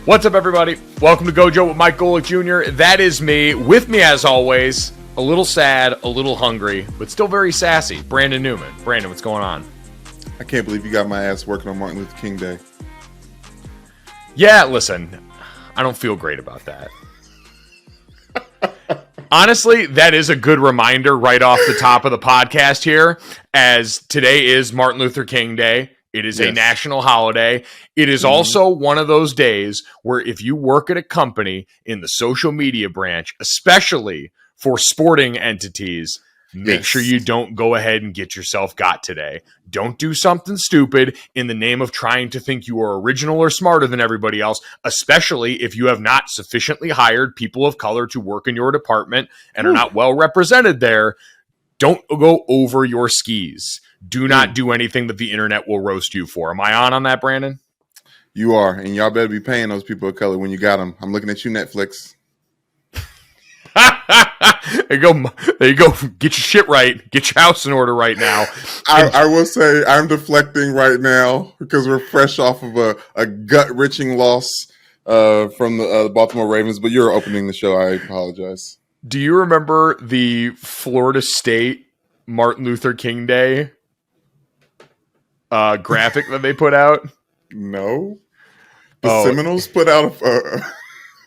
What's up, everybody? Welcome to Gojo with Mike Golick Jr. That is me. With me, as always, a little sad, a little hungry, but still very sassy, Brandon Newman. Brandon, what's going on? I can't believe you got my ass working on Martin Luther King Day. Yeah, listen, I don't feel great about that. Honestly, that is a good reminder right off the top of the podcast here, as today is Martin Luther King Day. It is a national holiday. It is also one of those days where if you work at a company in the social media branch, especially for sporting entities, make sure you don't go ahead and get yourself got today. Don't do something stupid in the name of trying to think you are original or smarter than everybody else, especially if you have not sufficiently hired people of color to work in your department and are not well represented there. Don't go over your skis. Do not do anything that the internet will roast you for. Am I on that, Brandon? You are, and y'all better be paying those people of color when you got them. I'm looking at you, Netflix. There you go. Get your shit right. Get your house in order right now. I will say I'm deflecting right now because we're fresh off of a gut-wrenching loss from the Baltimore Ravens, but you're opening the show. I apologize. Do you remember the Florida State Martin Luther King Day graphic that they put out? No. The Seminoles put out a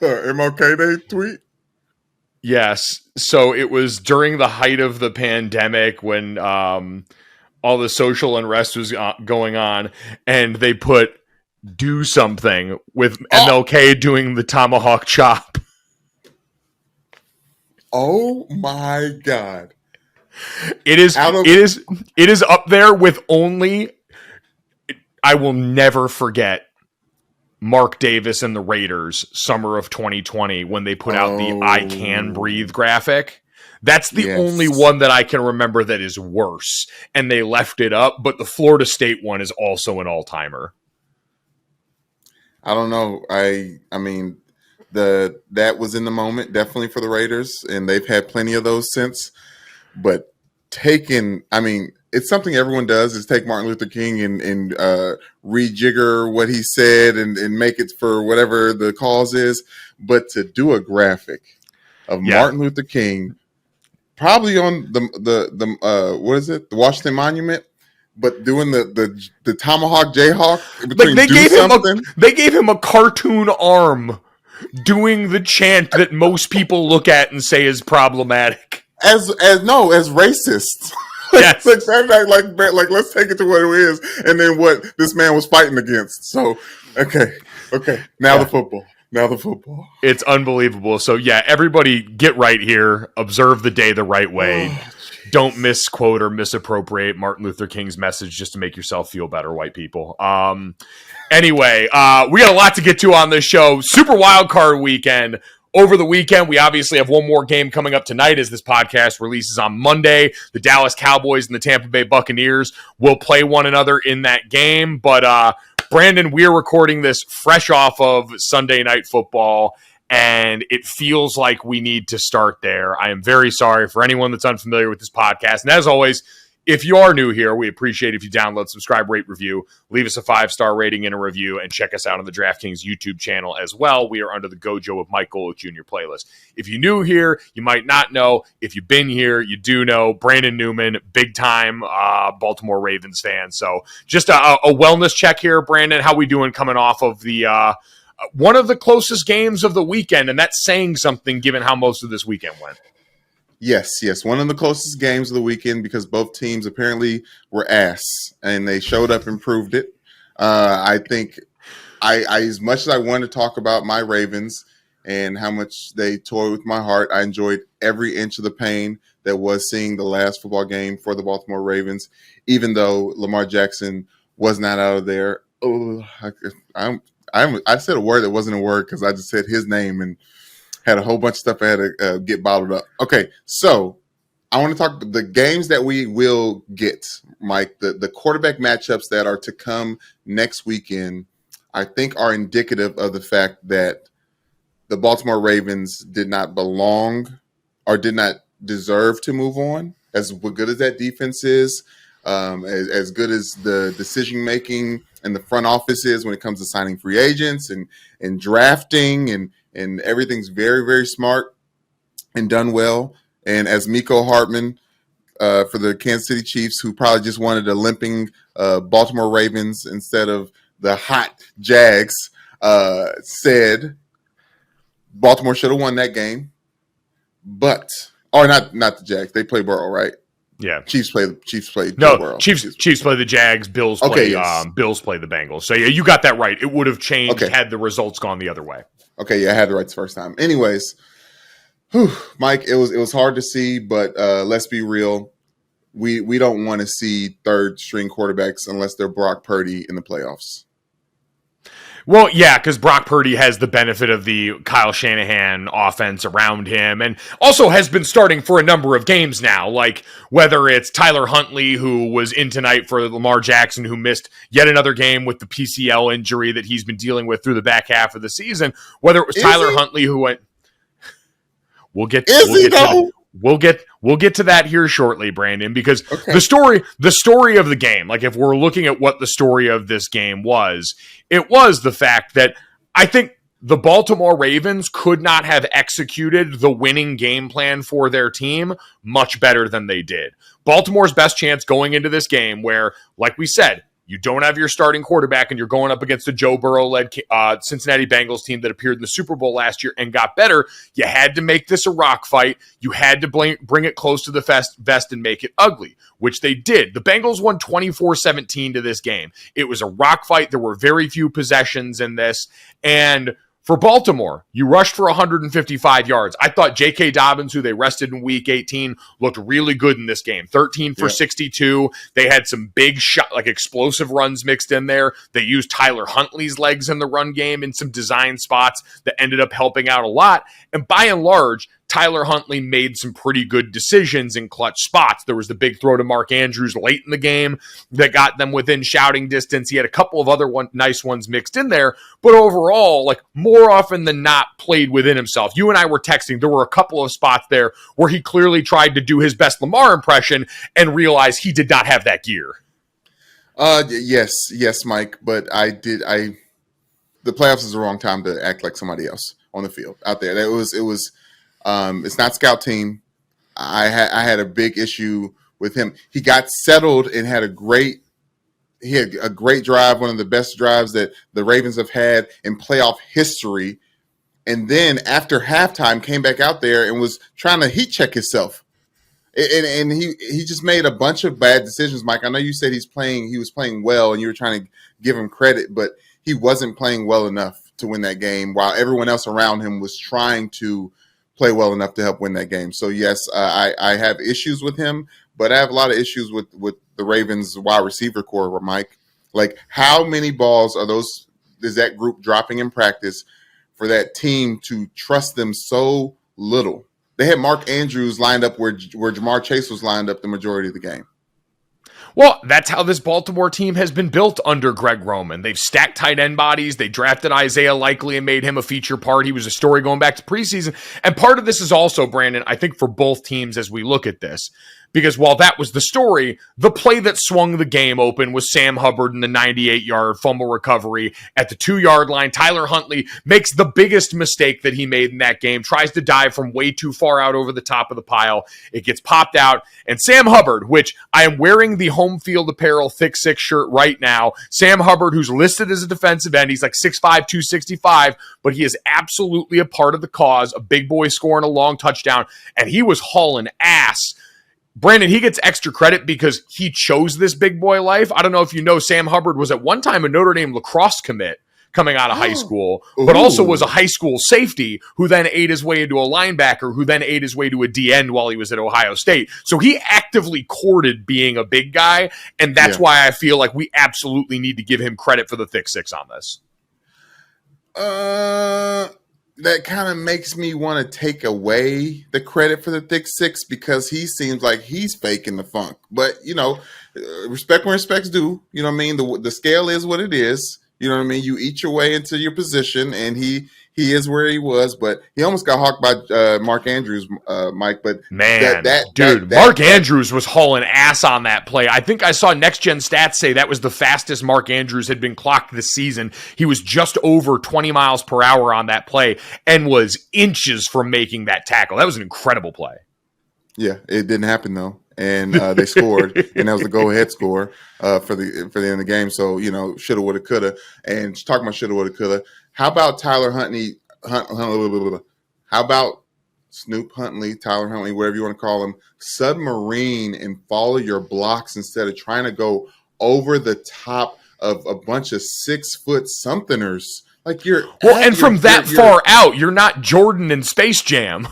MLK Day tweet? Yes. So it was during the height of the pandemic when all the social unrest was going on, and they put "do something" with MLK doing the tomahawk chop. Oh my God. It is up there with only, I will never forget Mark Davis and the Raiders summer of 2020 when they put out the I Can Breathe graphic. That's the only one that I can remember that is worse. And they left it up, but the Florida State one is also an all-timer. I don't know. I mean, that was in the moment, definitely for the Raiders, and they've had plenty of those since. But it's something everyone does, is take Martin Luther King and rejigger what he said and make it for whatever the cause is. But to do a graphic of Martin Luther King, probably on the what is it, the Washington Monument, but doing the tomahawk jayhawk between they gave him a cartoon arm doing the chant that most people look at and say is problematic. As racist. Yes. like let's take it to what it is, and then what this man was fighting against. So, okay. Now the football. It's unbelievable. So yeah, everybody get right here. Observe the day the right way. Don't misquote or misappropriate Martin Luther King's message just to make yourself feel better, white people. Anyway, we got a lot to get to on this show. Super Wild Card Weekend. Over the weekend, we obviously have one more game coming up tonight as this podcast releases on Monday. The Dallas Cowboys and the Tampa Bay Buccaneers will play one another in that game. But, Brandon, we're recording this fresh off of Sunday Night Football, and it feels like we need to start there. I am very sorry for anyone that's unfamiliar with this podcast. And as always, if you are new here, we appreciate if you download, subscribe, rate, review, leave us a 5-star rating and a review, and check us out on the DraftKings YouTube channel as well. We are under the Gojo with Mike Golick Jr. playlist. If you're new here, you might not know. If you've been here, you do know. Brandon Newman, big-time Baltimore Ravens fan. So just a wellness check here, Brandon. How we doing coming off of the one of the closest games of the weekend? And that's saying something given how most of this weekend went. Yes. One of the closest games of the weekend because both teams apparently were ass and they showed up and proved it. I think I as much as I wanted to talk about my Ravens and how much they toyed with my heart, I enjoyed every inch of the pain that was seeing the last football game for the Baltimore Ravens, even though Lamar Jackson was not out of there. Oh, I said a word that wasn't a word because I just said his name and had a whole bunch of stuff I had to get bottled up. Okay, so I want to talk the games that we will get, Mike, the quarterback matchups that are to come next weekend, I think are indicative of the fact that the Baltimore Ravens did not belong or did not deserve to move on. As good as that defense is, as good as the decision-making and the front office is when it comes to signing free agents and drafting and everything's very, very smart and done well. And as Miko Hartman for the Kansas City Chiefs, who probably just wanted a limping Baltimore Ravens instead of the hot Jags, said Baltimore should have won that game. But not the Jags. They play Burrow, right? Yeah. Chiefs play no, Burrow. Chiefs play the Jags, Bills play Bills play the Bengals. So yeah, you got that right. It would have changed had the results gone the other way. Okay, yeah, I had it right the first time. Anyways, Mike, it was hard to see, but let's be real. We don't want to see third string quarterbacks unless they're Brock Purdy in the playoffs. Well, yeah, because Brock Purdy has the benefit of the Kyle Shanahan offense around him and also has been starting for a number of games now, like whether it's Tyler Huntley, who was in tonight for Lamar Jackson, who missed yet another game with the PCL injury that he's been dealing with through the back half of the season, whether it was Tyler Huntley who went... We'll get to that here shortly, Brandon, because the story of the game, like if we're looking at what the story of this game was, it was the fact that I think the Baltimore Ravens could not have executed the winning game plan for their team much better than they did. Baltimore's best chance going into this game where, like we said, you don't have your starting quarterback and you're going up against a Joe Burrow-led Cincinnati Bengals team that appeared in the Super Bowl last year and got better. You had to make this a rock fight. You had to bring it close to the vest and make it ugly, which they did. The Bengals won 24-17 to this game. It was a rock fight. There were very few possessions in this. And for Baltimore, you rushed for 155 yards. I thought J.K. Dobbins, who they rested in Week 18, looked really good in this game. 13 for 62. They had some big shot, like explosive runs mixed in there. They used Tyler Huntley's legs in the run game in some design spots that ended up helping out a lot. And by and large, Tyler Huntley made some pretty good decisions in clutch spots. There was the big throw to Mark Andrews late in the game that got them within shouting distance. He had a couple of other nice ones mixed in there, but overall, like more often than not, played within himself. You and I were texting. There were a couple of spots there where he clearly tried to do his best Lamar impression and realized he did not have that gear. Yes, Mike. But the playoffs is the wrong time to act like somebody else on the field out there. It was. It's not scout team. I had a big issue with him. He got settled and had a great drive, one of the best drives that the Ravens have had in playoff history. And then after halftime, came back out there and was trying to heat check himself. And he just made a bunch of bad decisions, Mike. I know you said he was playing well, and you were trying to give him credit, but he wasn't playing well enough to win that game, while everyone else around him was trying to play well enough to help win that game. So yes, I have issues with him, but I have a lot of issues with the Ravens wide receiver core, Mike. Like, how many balls is that group dropping in practice for that team to trust them so little? They had Mark Andrews lined up where Jamar Chase was lined up the majority of the game. Well, that's how this Baltimore team has been built under Greg Roman. They've stacked tight end bodies. They drafted Isaiah Likely and made him a feature part. He was a story going back to preseason. And part of this is also, Brandon, I think for both teams as we look at this, because while that was the story, the play that swung the game open was Sam Hubbard in the 98-yard fumble recovery at the 2-yard line. Tyler Huntley makes the biggest mistake that he made in that game, tries to dive from way too far out over the top of the pile. It gets popped out, and Sam Hubbard, which I am wearing the home field apparel thick six shirt right now, Sam Hubbard, who's listed as a defensive end, he's like 6'5", 265, but he is absolutely a part of the cause, a big boy scoring a long touchdown, and he was hauling ass. Brandon, he gets extra credit because he chose this big boy life. I don't know if you know, Sam Hubbard was at one time a Notre Dame lacrosse commit coming out of high school, but also was a high school safety who then ate his way into a linebacker, who then ate his way to a D end while he was at Ohio State. So he actively courted being a big guy, and that's why I feel like we absolutely need to give him credit for the thick six on this. That kind of makes me want to take away the credit for the thick six because he seems like he's faking the funk. But, respect when respect's due. You know what I mean? The scale is what it is. You know what I mean? You eat your way into your position, and he is where he was, but he almost got hawked by Mark Andrews, Mike. But Man, dude, Mark Andrews was hauling ass on that play. I think I saw Next Gen Stats say that was the fastest Mark Andrews had been clocked this season. He was just over 20 miles per hour on that play and was inches from making that tackle. That was an incredible play. Yeah, it didn't happen though, and they scored, and that was the go-ahead score for the end of the game. So shoulda, woulda, coulda. And talking about shoulda, woulda, coulda. How about Tyler Huntley? How about Snoop Huntley, Tyler Huntley, whatever you want to call him, submarine and follow your blocks instead of trying to go over the top of a bunch of 6-foot somethingers. Like and from that far out, you're not Jordan in Space Jam.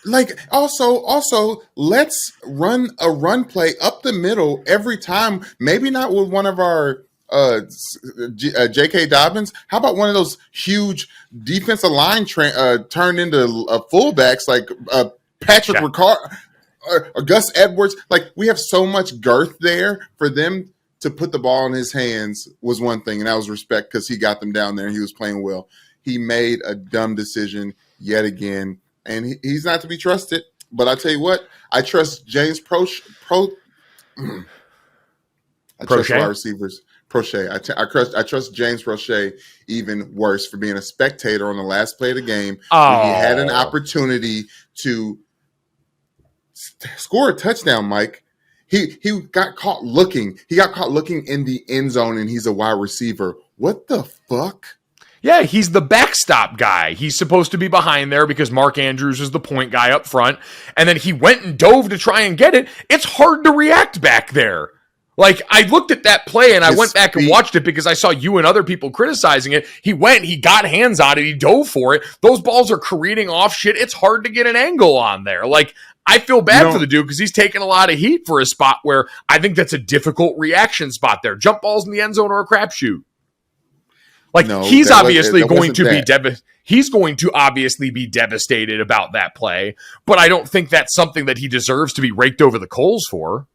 Like also, let's run a run play up the middle every time. Maybe not with one of our J.K. Dobbins. How about one of those huge defensive line turned into fullbacks like Patrick Ricard or Gus Edwards? Like, we have so much girth there for them to put the ball in his hands was one thing, and that was respect because he got them down there and he was playing well. He made a dumb decision yet again. And he's not to be trusted. But I tell you what, I trust James I trust wide receivers. Prochet. I trust James Prochet even worse for being a spectator on the last play of the game. When he had an opportunity to score a touchdown, Mike. He got caught looking. He got caught looking in the end zone, and he's a wide receiver. What the fuck? Yeah, he's the backstop guy. He's supposed to be behind there because Mark Andrews is the point guy up front. And then he went and dove to try and get it. It's hard to react back there. Like, I looked at that play and I went back and watched it because I saw you and other people criticizing it. He got hands on it, he dove for it. Those balls are careening off shit. It's hard to get an angle on there. Like, I feel bad for the dude because he's taking a lot of heat for a spot where I think that's a difficult reaction spot there. Jump balls in the end zone are a crapshoot. Like, he's obviously going to be devastated about that play, but I don't think that's something that he deserves to be raked over the coals for.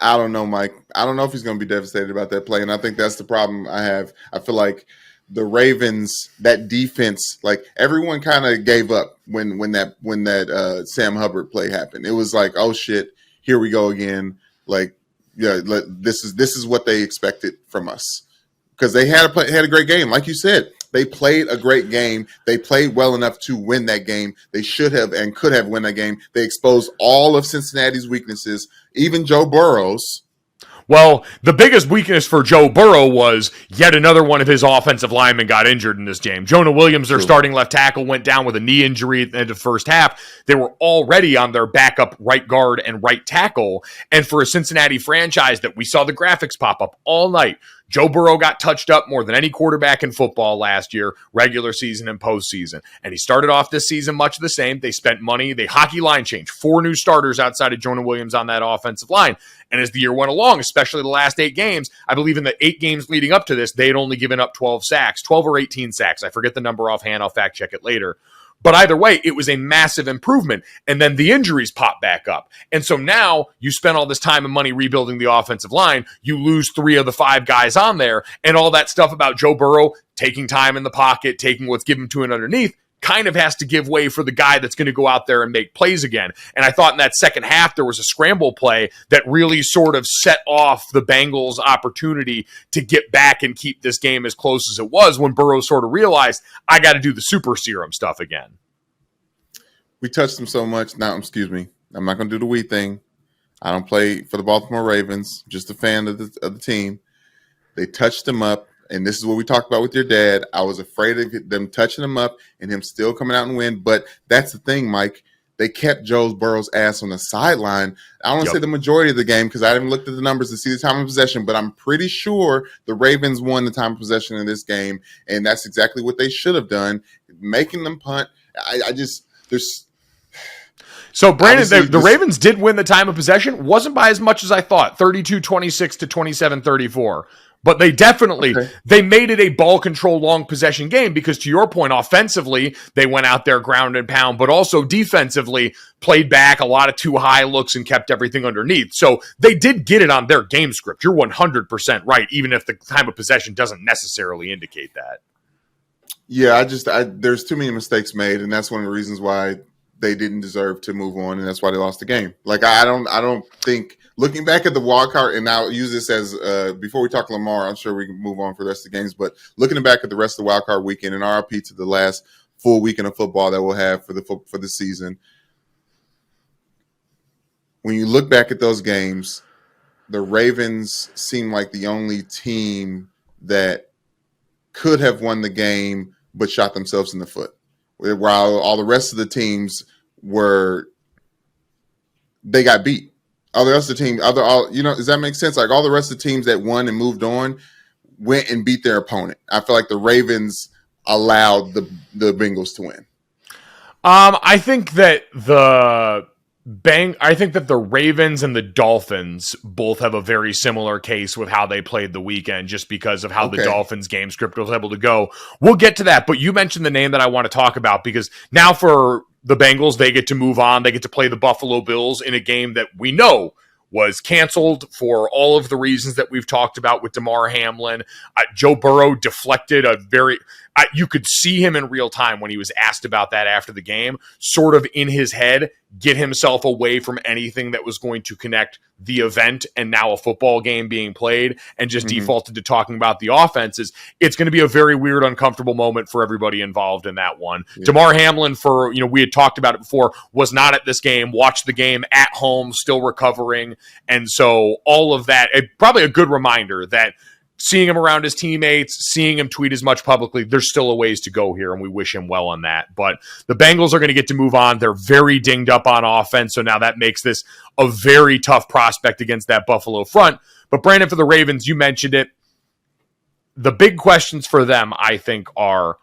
I don't know, Mike. I don't know if he's going to be devastated about that play, and I think that's the problem I have. I feel like the Ravens, that defense, like, everyone kind of gave up when that Sam Hubbard play happened. It was like, oh shit, here we go again. Like, yeah, this is what they expected from us. Because they had a great game. Like you said, they played a great game. They played well enough to win that game. They should have and could have won that game. They exposed all of Cincinnati's weaknesses, even Joe Burrow's. Well, the biggest weakness for Joe Burrow was yet another one of his offensive linemen got injured in this game. Jonah Williams, their starting left tackle, went down with a knee injury at the end of the first half. They were already on their backup right guard and right tackle. And for a Cincinnati franchise that we saw the graphics pop up all night, Joe Burrow got touched up more than any quarterback in football last year, regular season and postseason. And he started off this season much the same. They spent money. They hockey line changed. 4 new starters outside of Jonah Williams on that offensive line. And as the year went along, especially the last 8 games, I believe in the 8 games leading up to this, they had only given up 12 sacks, 12 or 18 sacks. I forget the number offhand. I'll fact check it later. But either way, it was a massive improvement. And then the injuries pop back up. And so now you spend all this time and money rebuilding the offensive line. You lose 3 of the 5 guys on there. And all that stuff about Joe Burrow taking time in the pocket, taking what's given to him underneath, kind of has to give way for the guy that's going to go out there and make plays again. And I thought in that second half, there was a scramble play that really sort of set off the Bengals' opportunity to get back and keep this game as close as it was when Burrow sort of realized, I got to do the super serum stuff again. We touched them so much. Now, excuse me. I'm not going to do the we thing. I don't play for the Baltimore Ravens. Just a fan of the team. They touched him up. And this is what we talked about with your dad. I was afraid of them touching him up and him still coming out and win. But that's the thing, Mike. They kept Joe Burrow's ass on the sideline. I don't want to say the majority of the game because I haven't looked at the numbers to see the time of possession, but I'm pretty sure the Ravens won the time of possession in this game. And that's exactly what they should have done, making them punt. So, Brandon, the Ravens did win the time of possession. Wasn't by as much as I thought, 32-26 to 27-34. But they definitely, Okay. they made it a ball control long possession game because, to your point, offensively, they went out there ground and pound, but also defensively played back a lot of too high looks and kept everything underneath. So they did get it on their game script. You're 100% right, even if the time of possession doesn't necessarily indicate that. Yeah, there's too many mistakes made, and that's one of the reasons why they didn't deserve to move on, and that's why they lost the game. Like I don't think, looking back at the wild card, and I'll use this as before we talk Lamar, I'm sure we can move on for the rest of the games. But looking back at the rest of the wild card weekend, and RIP to the last full weekend of football that we'll have for the season. When you look back at those games, the Ravens seem like the only team that could have won the game but shot themselves in the foot, while all the rest of the teams they got beat. All the rest of the team, does that make sense? Like all the rest of the teams that won and moved on went and beat their opponent. I feel like the Ravens allowed the Bengals to win. I think that the Ravens and the Dolphins both have a very similar case with how they played the weekend, just because of how the Dolphins game script was able to go. We'll get to that, but you mentioned the name that I want to talk about, because now for the Bengals, they get to move on. They get to play the Buffalo Bills in a game that we know was canceled for all of the reasons that we've talked about with Damar Hamlin. Joe Burrow deflected you could see him in real time when he was asked about that after the game, sort of in his head, get himself away from anything that was going to connect the event and now a football game being played, and just defaulted to talking about the offenses. It's going to be a very weird, uncomfortable moment for everybody involved in that one. Yeah. Damar Hamlin, we had talked about it before, was not at this game, watched the game at home, still recovering. And so all of that, probably a good reminder that seeing him around his teammates, seeing him tweet as much publicly, there's still a ways to go here, and we wish him well on that. But the Bengals are going to get to move on. They're very dinged up on offense, so now that makes this a very tough prospect against that Buffalo front. But Brandon, for the Ravens, you mentioned it. The big questions for them, I think, are,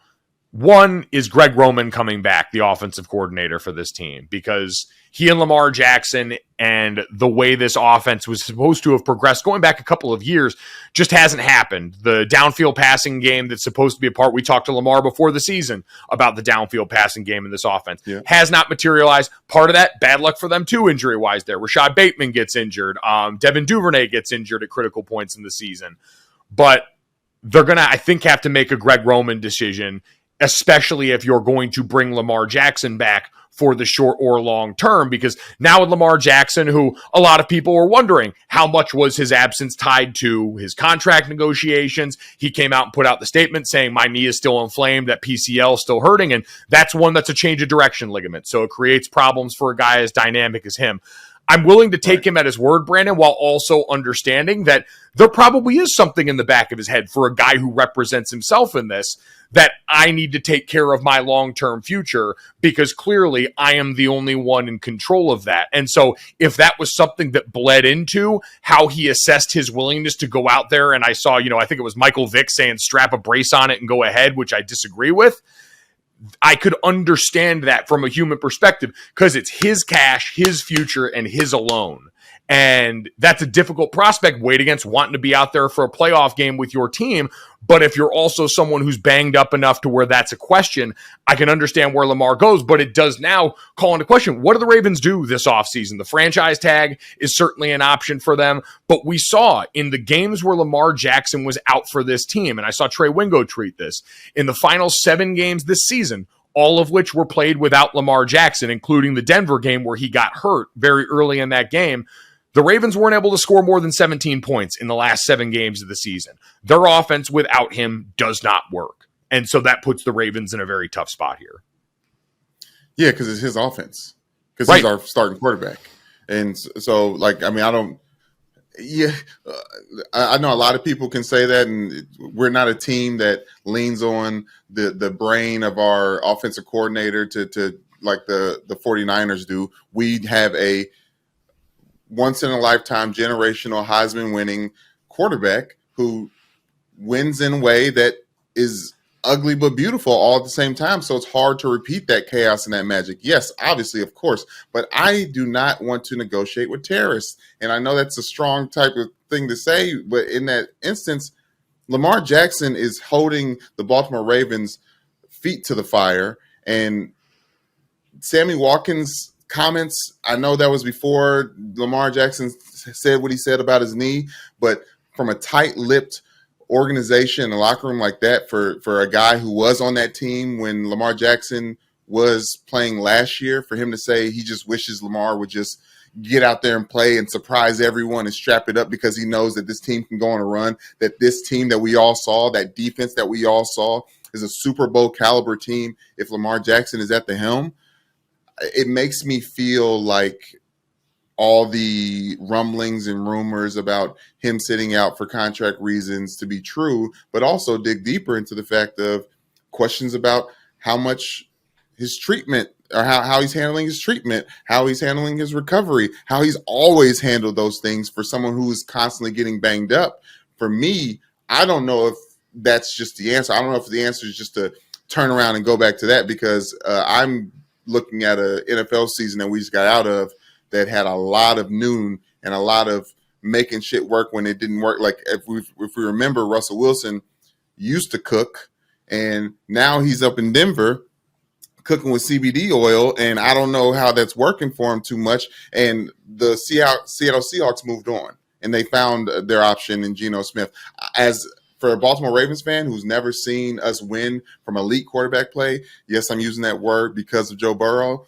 one, is Greg Roman coming back, the offensive coordinator for this team? Because he and Lamar Jackson and the way this offense was supposed to have progressed going back a couple of years just hasn't happened. The downfield passing game that's supposed to be a part, we talked to Lamar before the season about the downfield passing game in this offense, has not materialized. Part of that, bad luck for them too, injury-wise there. Rashad Bateman gets injured. Devin Duvernay gets injured at critical points in the season. But they're going to, I think, have to make a Greg Roman decision, especially if you're going to bring Lamar Jackson back for the short or long term, because now with Lamar Jackson, who a lot of people were wondering how much was his absence tied to his contract negotiations, he came out and put out the statement saying, my knee is still inflamed, that PCL is still hurting, and that's one that's a change of direction ligament, so it creates problems for a guy as dynamic as him. I'm willing to take him at his word, Brandon, while also understanding that there probably is something in the back of his head for a guy who represents himself in this, that I need to take care of my long-term future, because clearly I am the only one in control of that. And so if that was something that bled into how he assessed his willingness to go out there, and I saw, I think it was Michael Vick saying strap a brace on it and go ahead, which I disagree with, I could understand that from a human perspective, because it's his cash, his future, and his alone. And that's a difficult prospect weighed against wanting to be out there for a playoff game with your team. But if you're also someone who's banged up enough to where that's a question, I can understand where Lamar goes, but it does now call into question, what do the Ravens do this offseason? The franchise tag is certainly an option for them, but we saw in the games where Lamar Jackson was out for this team, and I saw Trey Wingo tweet this, in the final 7 games this season, all of which were played without Lamar Jackson, including the Denver game where he got hurt very early in that game, the Ravens weren't able to score more than 17 points in the last 7 games of the season. Their offense without him does not work. And so that puts the Ravens in a very tough spot here. Yeah, because it's his offense. Because he's our starting quarterback. And so, I know a lot of people can say that, and we're not a team that leans on the brain of our offensive coordinator to like the 49ers do. We have a once-in-a-lifetime generational Heisman-winning quarterback who wins in a way that is ugly but beautiful all at the same time. So it's hard to repeat that chaos and that magic. Yes, obviously, of course. But I do not want to negotiate with terrorists. And I know that's a strong type of thing to say, but in that instance, Lamar Jackson is holding the Baltimore Ravens' feet to the fire. And Sammy Watkins' comments, I know that was before Lamar Jackson said what he said about his knee, but from a tight-lipped organization, a locker room like that, for a guy who was on that team when Lamar Jackson was playing last year, for him to say he just wishes Lamar would just get out there and play and surprise everyone and strap it up because he knows that this team can go on a run, that this team that we all saw, that defense that we all saw, is a Super Bowl caliber team if Lamar Jackson is at the helm. It makes me feel like all the rumblings and rumors about him sitting out for contract reasons to be true, but also dig deeper into the fact of questions about how much his treatment, or how he's handling his treatment, how he's handling his recovery, how he's always handled those things for someone who is constantly getting banged up. For me, I don't know if that's just the answer. I don't know if the answer is just to turn around and go back to that, because I'm looking at an NFL season that we just got out of that had a lot of noon and a lot of making shit work when it didn't work. Like if we remember, Russell Wilson used to cook, and now he's up in Denver cooking with CBD oil, and I don't know how that's working for him too much. And the Seattle Seahawks moved on, and they found their option in Geno Smith. As for a Baltimore Ravens fan who's never seen us win from elite quarterback play, yes, I'm using that word because of Joe Flacco.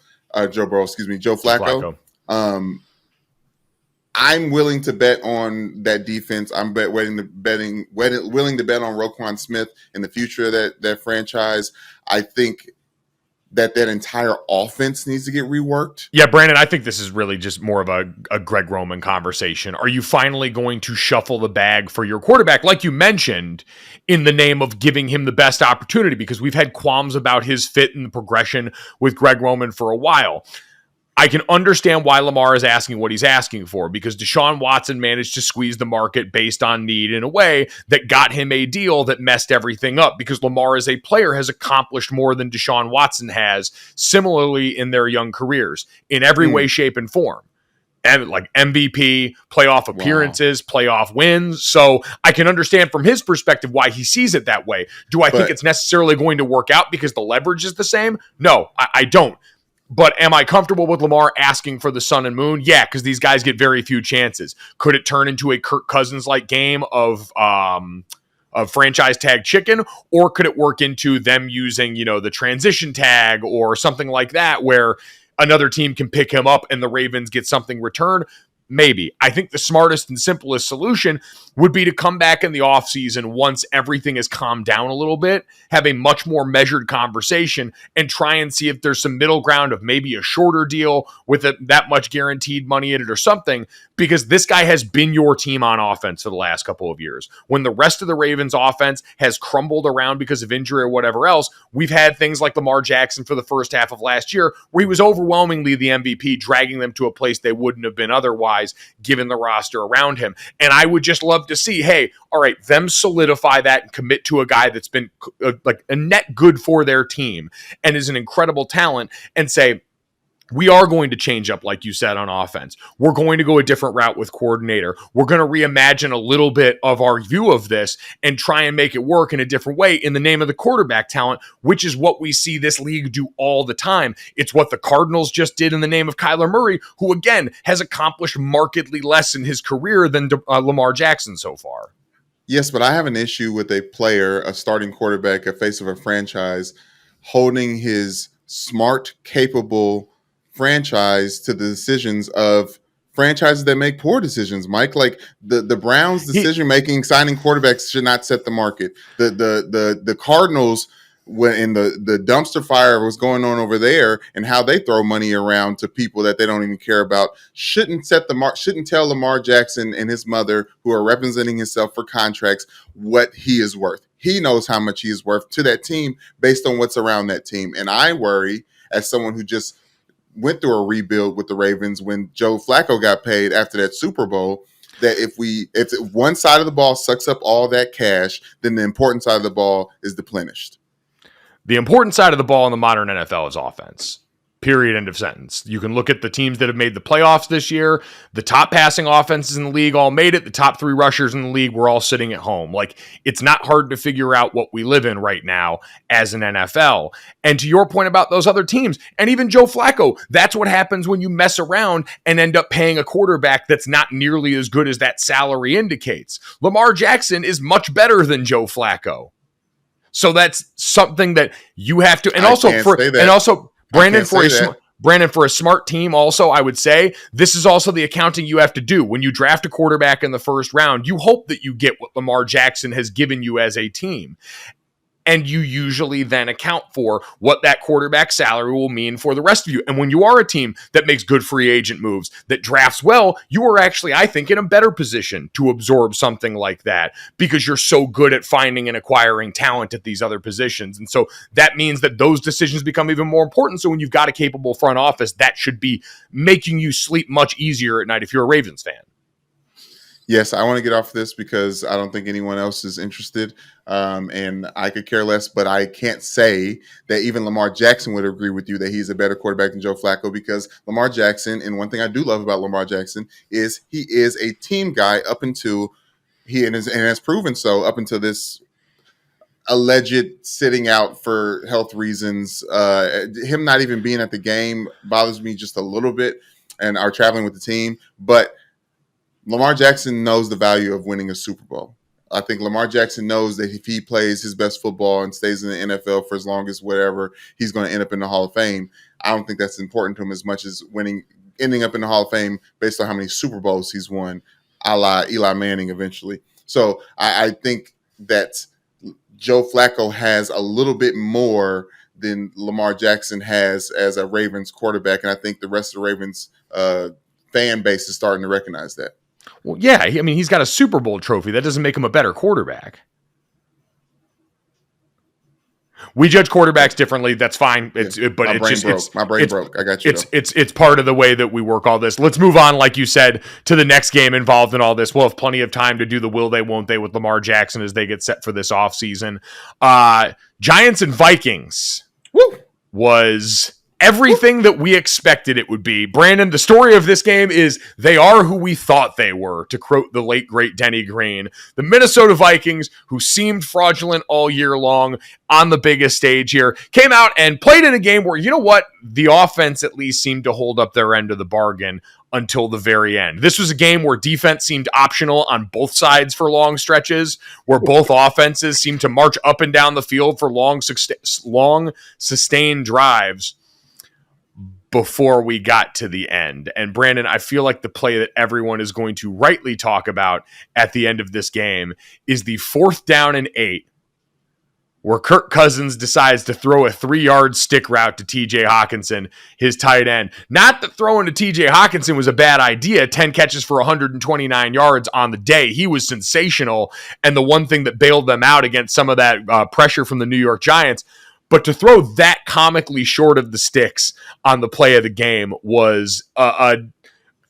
I'm willing to bet on that defense. I'm willing to bet on Roquan Smith in the future of that franchise. I think that entire offense needs to get reworked. Yeah, Brandon, I think this is really just more of a Greg Roman conversation. Are you finally going to shuffle the bag for your quarterback, like you mentioned, in the name of giving him the best opportunity? Because we've had qualms about his fit and the progression with Greg Roman for a while. I can understand why Lamar is asking what he's asking for, because Deshaun Watson managed to squeeze the market based on need in a way that got him a deal that messed everything up, because Lamar as a player has accomplished more than Deshaun Watson has similarly in their young careers in every way, shape, and form. And like MVP, playoff appearances, playoff wins. So I can understand from his perspective why he sees it that way. Do I think it's necessarily going to work out because the leverage is the same? No, I don't. But am I comfortable with Lamar asking for the sun and moon? Yeah, because these guys get very few chances. Could it turn into a Kirk Cousins-like game of franchise tag chicken, or could it work into them using, the transition tag or something like that, where another team can pick him up and the Ravens get something returned? Maybe. I think the smartest and simplest solution would be to come back in the offseason once everything has calmed down a little bit, have a much more measured conversation, and try and see if there's some middle ground of maybe a shorter deal with that much guaranteed money in it or something, because this guy has been your team on offense for the last couple of years. When the rest of the Ravens offense has crumbled around because of injury or whatever else, we've had things like Lamar Jackson for the first half of last year, where he was overwhelmingly the MVP, dragging them to a place they wouldn't have been otherwise, given the roster around him. And I would just love to see, hey, all right, them solidify that and commit to a guy that's been like a net good for their team and is an incredible talent, and say, we are going to change up, like you said, on offense. We're going to go a different route with coordinator. We're going to reimagine a little bit of our view of this and try and make it work in a different way in the name of the quarterback talent, which is what we see this league do all the time. It's what the Cardinals just did in the name of Kyler Murray, who, again, has accomplished markedly less in his career than Lamar Jackson so far. Yes, but I have an issue with a player, a starting quarterback, a face of a franchise, holding his smart, capable franchise to the decisions of franchises that make poor decisions, Mike. Like the Browns' decision making signing quarterbacks should not set the market. The Cardinals, when the dumpster fire was going on over there and how they throw money around to people that they don't even care about, shouldn't tell Lamar Jackson and his mother, who are representing himself for contracts, what he is worth. He knows how much he is worth to that team based on what's around that team. And I worry, as someone who just went through a rebuild with the Ravens when Joe Flacco got paid after that Super Bowl, that if one side of the ball sucks up all that cash, then the important side of the ball is depleted. The important side of the ball in the modern NFL is offense. Period. End of sentence. You can look at the teams that have made the playoffs this year. The top passing offenses in the league all made it. The top 3 rushers in the league were all sitting at home. Like, it's not hard to figure out what we live in right now as an NFL. And to your point about those other teams, and even Joe Flacco, that's what happens when you mess around and end up paying a quarterback that's not nearly as good as that salary indicates. Lamar Jackson is much better than Joe Flacco. So that's something that you have to, and also Brandon, for a smart team, also, I would say this is also the accounting you have to do. When you draft a quarterback in the first round, you hope that you get what Lamar Jackson has given you as a team. And you usually then account for what that quarterback salary will mean for the rest of you. And when you are a team that makes good free agent moves, that drafts well, you are actually, I think, in a better position to absorb something like that because you're so good at finding and acquiring talent at these other positions. And so that means that those decisions become even more important. So when you've got a capable front office, that should be making you sleep much easier at night if you're a Ravens fan. Yes, I want to get off this because I don't think anyone else is interested, and I could care less, but I can't say that even Lamar Jackson would agree with you that he's a better quarterback than Joe Flacco because Lamar Jackson, and one thing I do love about Lamar Jackson is he is a team guy up until and has proven so up until this alleged sitting out for health reasons. Him not even being at the game bothers me just a little bit and are traveling with the team, but Lamar Jackson knows the value of winning a Super Bowl. I think Lamar Jackson knows that if he plays his best football and stays in the NFL for as long as whatever, he's going to end up in the Hall of Fame. I don't think that's important to him as much as ending up in the Hall of Fame based on how many Super Bowls he's won, a la Eli Manning eventually. So I think that Joe Flacco has a little bit more than Lamar Jackson has as a Ravens quarterback, and I think the rest of the Ravens fan base is starting to recognize that. Well, yeah, I mean, he's got a Super Bowl trophy. That doesn't make him a better quarterback. We judge quarterbacks differently. That's fine. My brain broke. I got you. It's part of the way that we work all this. Let's move on, like you said, to the next game involved in all this. We'll have plenty of time to do the will they, won't they with Lamar Jackson as they get set for this offseason. Giants and Vikings was everything that we expected it would be. Brandon, the story of this game is they are who we thought they were, to quote the late, great Denny Green. The Minnesota Vikings, who seemed fraudulent all year long on the biggest stage here, came out and played in a game where, you know what, the offense at least seemed to hold up their end of the bargain until the very end. This was a game where defense seemed optional on both sides for long stretches, where both offenses seemed to march up and down the field for long sustained drives before we got to the end. And Brandon, I feel like the play that everyone is going to rightly talk about at the end of this game is the 4th down and 8, where Kirk Cousins decides to throw a 3-yard stick route to TJ Hawkinson, his tight end. Not that throwing to TJ Hawkinson was a bad idea. 10 catches for 129 yards on the day. He was sensational, and the one thing that bailed them out against some of that pressure from the New York Giants. But to throw that comically short of the sticks on the play of the game was a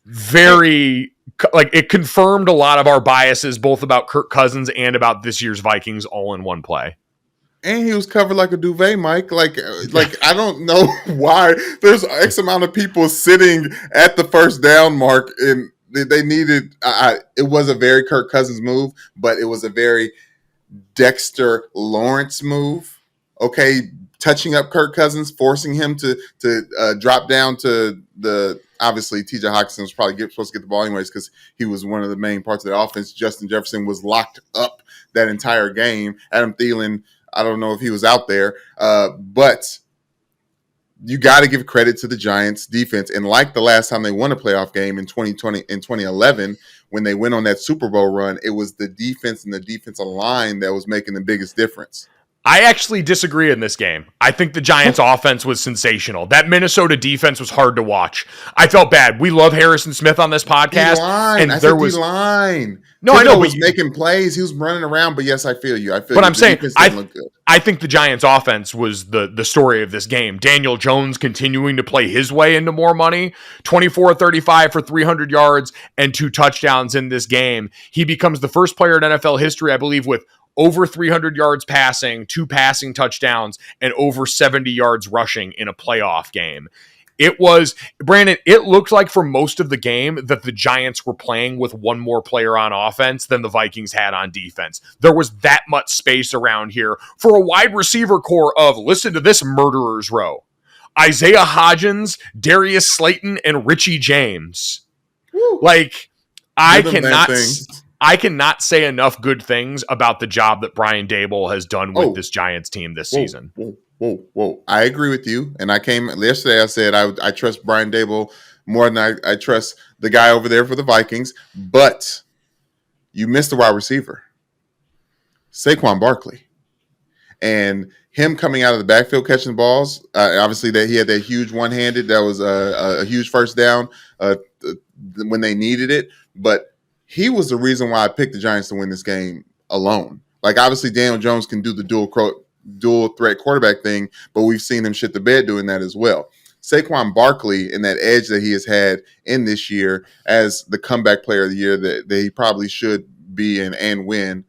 very, like, it confirmed a lot of our biases, both about Kirk Cousins and about this year's Vikings all in one play. And he was covered like a duvet, Mike. Like I don't know why there's X amount of people sitting at the first down mark, and they needed. It was a very Kirk Cousins move, but it was a very Dexter Lawrence move. Okay, touching up Kirk Cousins, forcing him to drop down to the. Obviously, TJ Hawkinson was probably supposed to get the ball anyways because he was one of the main parts of the offense. Justin Jefferson was locked up that entire game. Adam Thielen, I don't know if he was out there, but you got to give credit to the Giants defense. And like the last time they won a playoff game in 2011, when they went on that Super Bowl run, it was the defense and the defensive line that was making the biggest difference. I actually disagree in this game. I think the Giants' offense was sensational. That Minnesota defense was hard to watch. I felt bad. We love Harrison Smith on this podcast. D-line. And there was D-line. No, I know. He was making plays. He was running around. But yes, I feel you. But I'm saying, I think the Giants' offense was the story of this game. Daniel Jones continuing to play his way into more money. 24-35 for 300 yards and 2 touchdowns in this game. He becomes the first player in NFL history, I believe, with over 300 yards passing, 2 passing touchdowns, and over 70 yards rushing in a playoff game. Brandon, it looked like for most of the game that the Giants were playing with one more player on offense than the Vikings had on defense. There was that much space around here for a wide receiver core of, listen to this murderer's row: Isaiah Hodgins, Darius Slayton, and Richie James. Woo. Like, I cannot say enough good things about the job that Brian Daboll has done with this Giants team this season. Whoa. I agree with you. And I came yesterday, I said I trust Brian Daboll more than I trust the guy over there for the Vikings. But you missed the wide receiver, Saquon Barkley. And him coming out of the backfield catching balls, obviously that he had that huge one-handed, that was a huge first down when they needed it. But he was the reason why I picked the Giants to win this game alone. Like, obviously Daniel Jones can do the dual threat quarterback thing, but we've seen him shit the bed doing that as well. Saquon Barkley and that edge that he has had in this year as the comeback player of the year that he probably should be and win.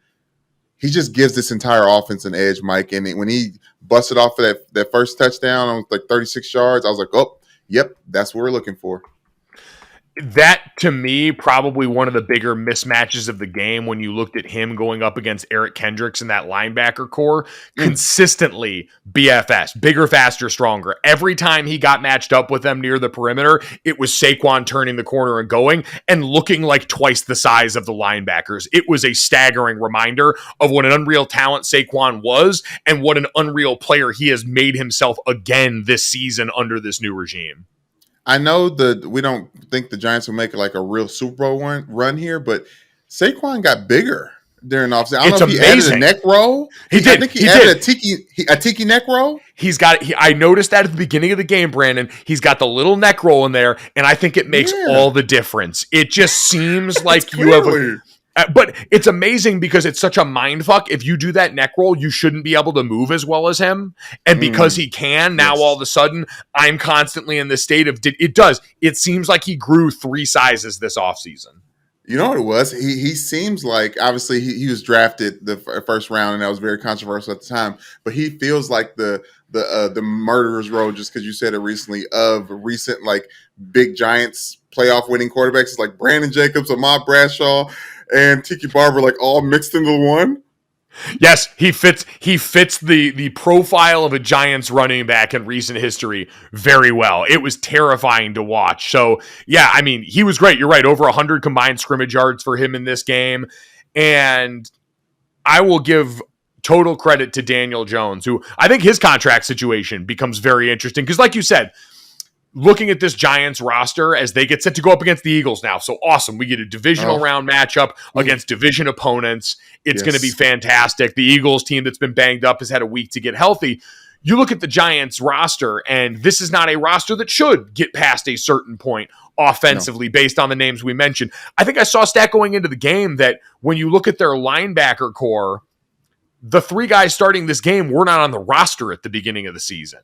He just gives this entire offense an edge, Mike. And when he busted off of that first touchdown on like 36 yards, I was like, oh, yep, that's what we're looking for. That, to me, probably one of the bigger mismatches of the game when you looked at him going up against Eric Kendricks and that linebacker core. Consistently BFS, bigger, faster, stronger. Every time he got matched up with them near the perimeter, it was Saquon turning the corner and going and looking like twice the size of the linebackers. It was a staggering reminder of what an unreal talent Saquon was and what an unreal player he has made himself again this season under this new regime. I know that we don't think the Giants will make like a real Super Bowl run here, but Saquon got bigger during the offseason. I don't know if he added a neck roll. He did. I think he added a tiki neck roll. I noticed that at the beginning of the game, Brandon. He's got the little neck roll in there, and I think it makes all the difference. It just seems like you have but it's amazing because it's such a mind fuck. If you do that neck roll, you shouldn't be able to move as well as him. And because he can, now all of a sudden, I'm constantly in this state of, it seems like he grew 3 sizes this offseason. You know what it was? He seems like, obviously, he was drafted the first round, and that was very controversial at the time. But he feels like the murderer's row, just because you said it recently, of recent like big Giants playoff winning quarterbacks. It's like Brandon Jacobs, Ahmad Bradshaw, and Tiki Barber, like all mixed into one. Yes, he fits the profile of a Giants running back in recent history very well. It was terrifying to watch. So, yeah, I mean, he was great. You're right. Over 100 combined scrimmage yards for him in this game. And I will give total credit to Daniel Jones, who I think his contract situation becomes very interesting. Because like you said, looking at this Giants roster as they get set to go up against the Eagles now. So awesome. We get a divisional round matchup against division opponents. It's going to be fantastic. The Eagles team that's been banged up has had a week to get healthy. You look at the Giants roster, and this is not a roster that should get past a certain point offensively based on the names we mentioned. I think I saw a stat going into the game that when you look at their linebacker core, the 3 guys starting this game were not on the roster at the beginning of the season.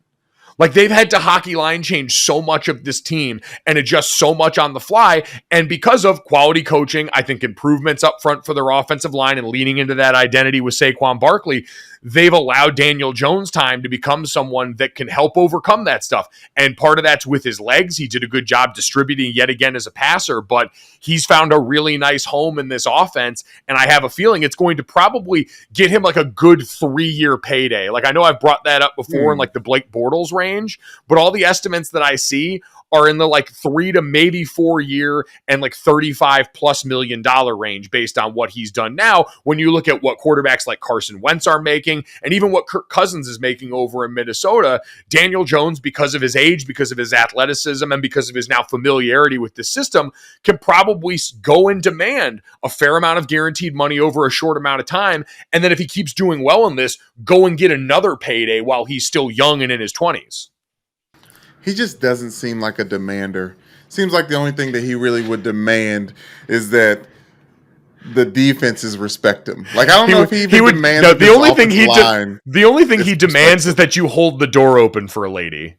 Like, they've had to hockey line change so much of this team and adjust so much on the fly. And because of quality coaching, I think improvements up front for their offensive line and leaning into that identity with Saquon Barkley, they've allowed Daniel Jones time to become someone that can help overcome that stuff. And part of that's with his legs. He did a good job distributing yet again as a passer, but he's found a really nice home in this offense. And I have a feeling it's going to probably get him like a good 3-year payday. Like, I know I've brought that up before in like the Blake Bortles range, but all the estimates that I see are in the like 3 to maybe 4 year and like $35+ million range based on what he's done now. When you look at what quarterbacks like Carson Wentz are making and even what Kirk Cousins is making over in Minnesota, Daniel Jones, because of his age, because of his athleticism, and because of his now familiarity with the system, can probably go and demand a fair amount of guaranteed money over a short amount of time. And then if he keeps doing well in this, go and get another payday while he's still young and in his 20s. He just doesn't seem like a demander. Seems like the only thing that he really would demand is that the defenses respect him. Like, I don't know if he even demands the only thing he demands is that you hold the door open for a lady.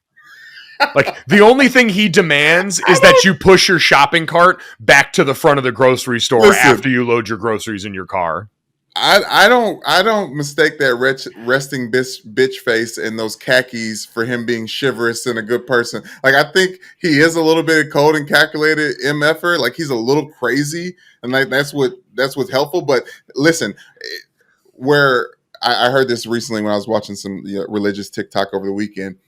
Like, the only thing he demands is that you push your shopping cart back to the front of the grocery store after you load your groceries in your car. I don't mistake that resting bitch face and those khakis for him being chivalrous and a good person. Like I think he is a little bit cold and calculated MFer. Like he's a little crazy, and like that's what's helpful. But listen, where I heard this recently when I was watching some religious TikTok over the weekend,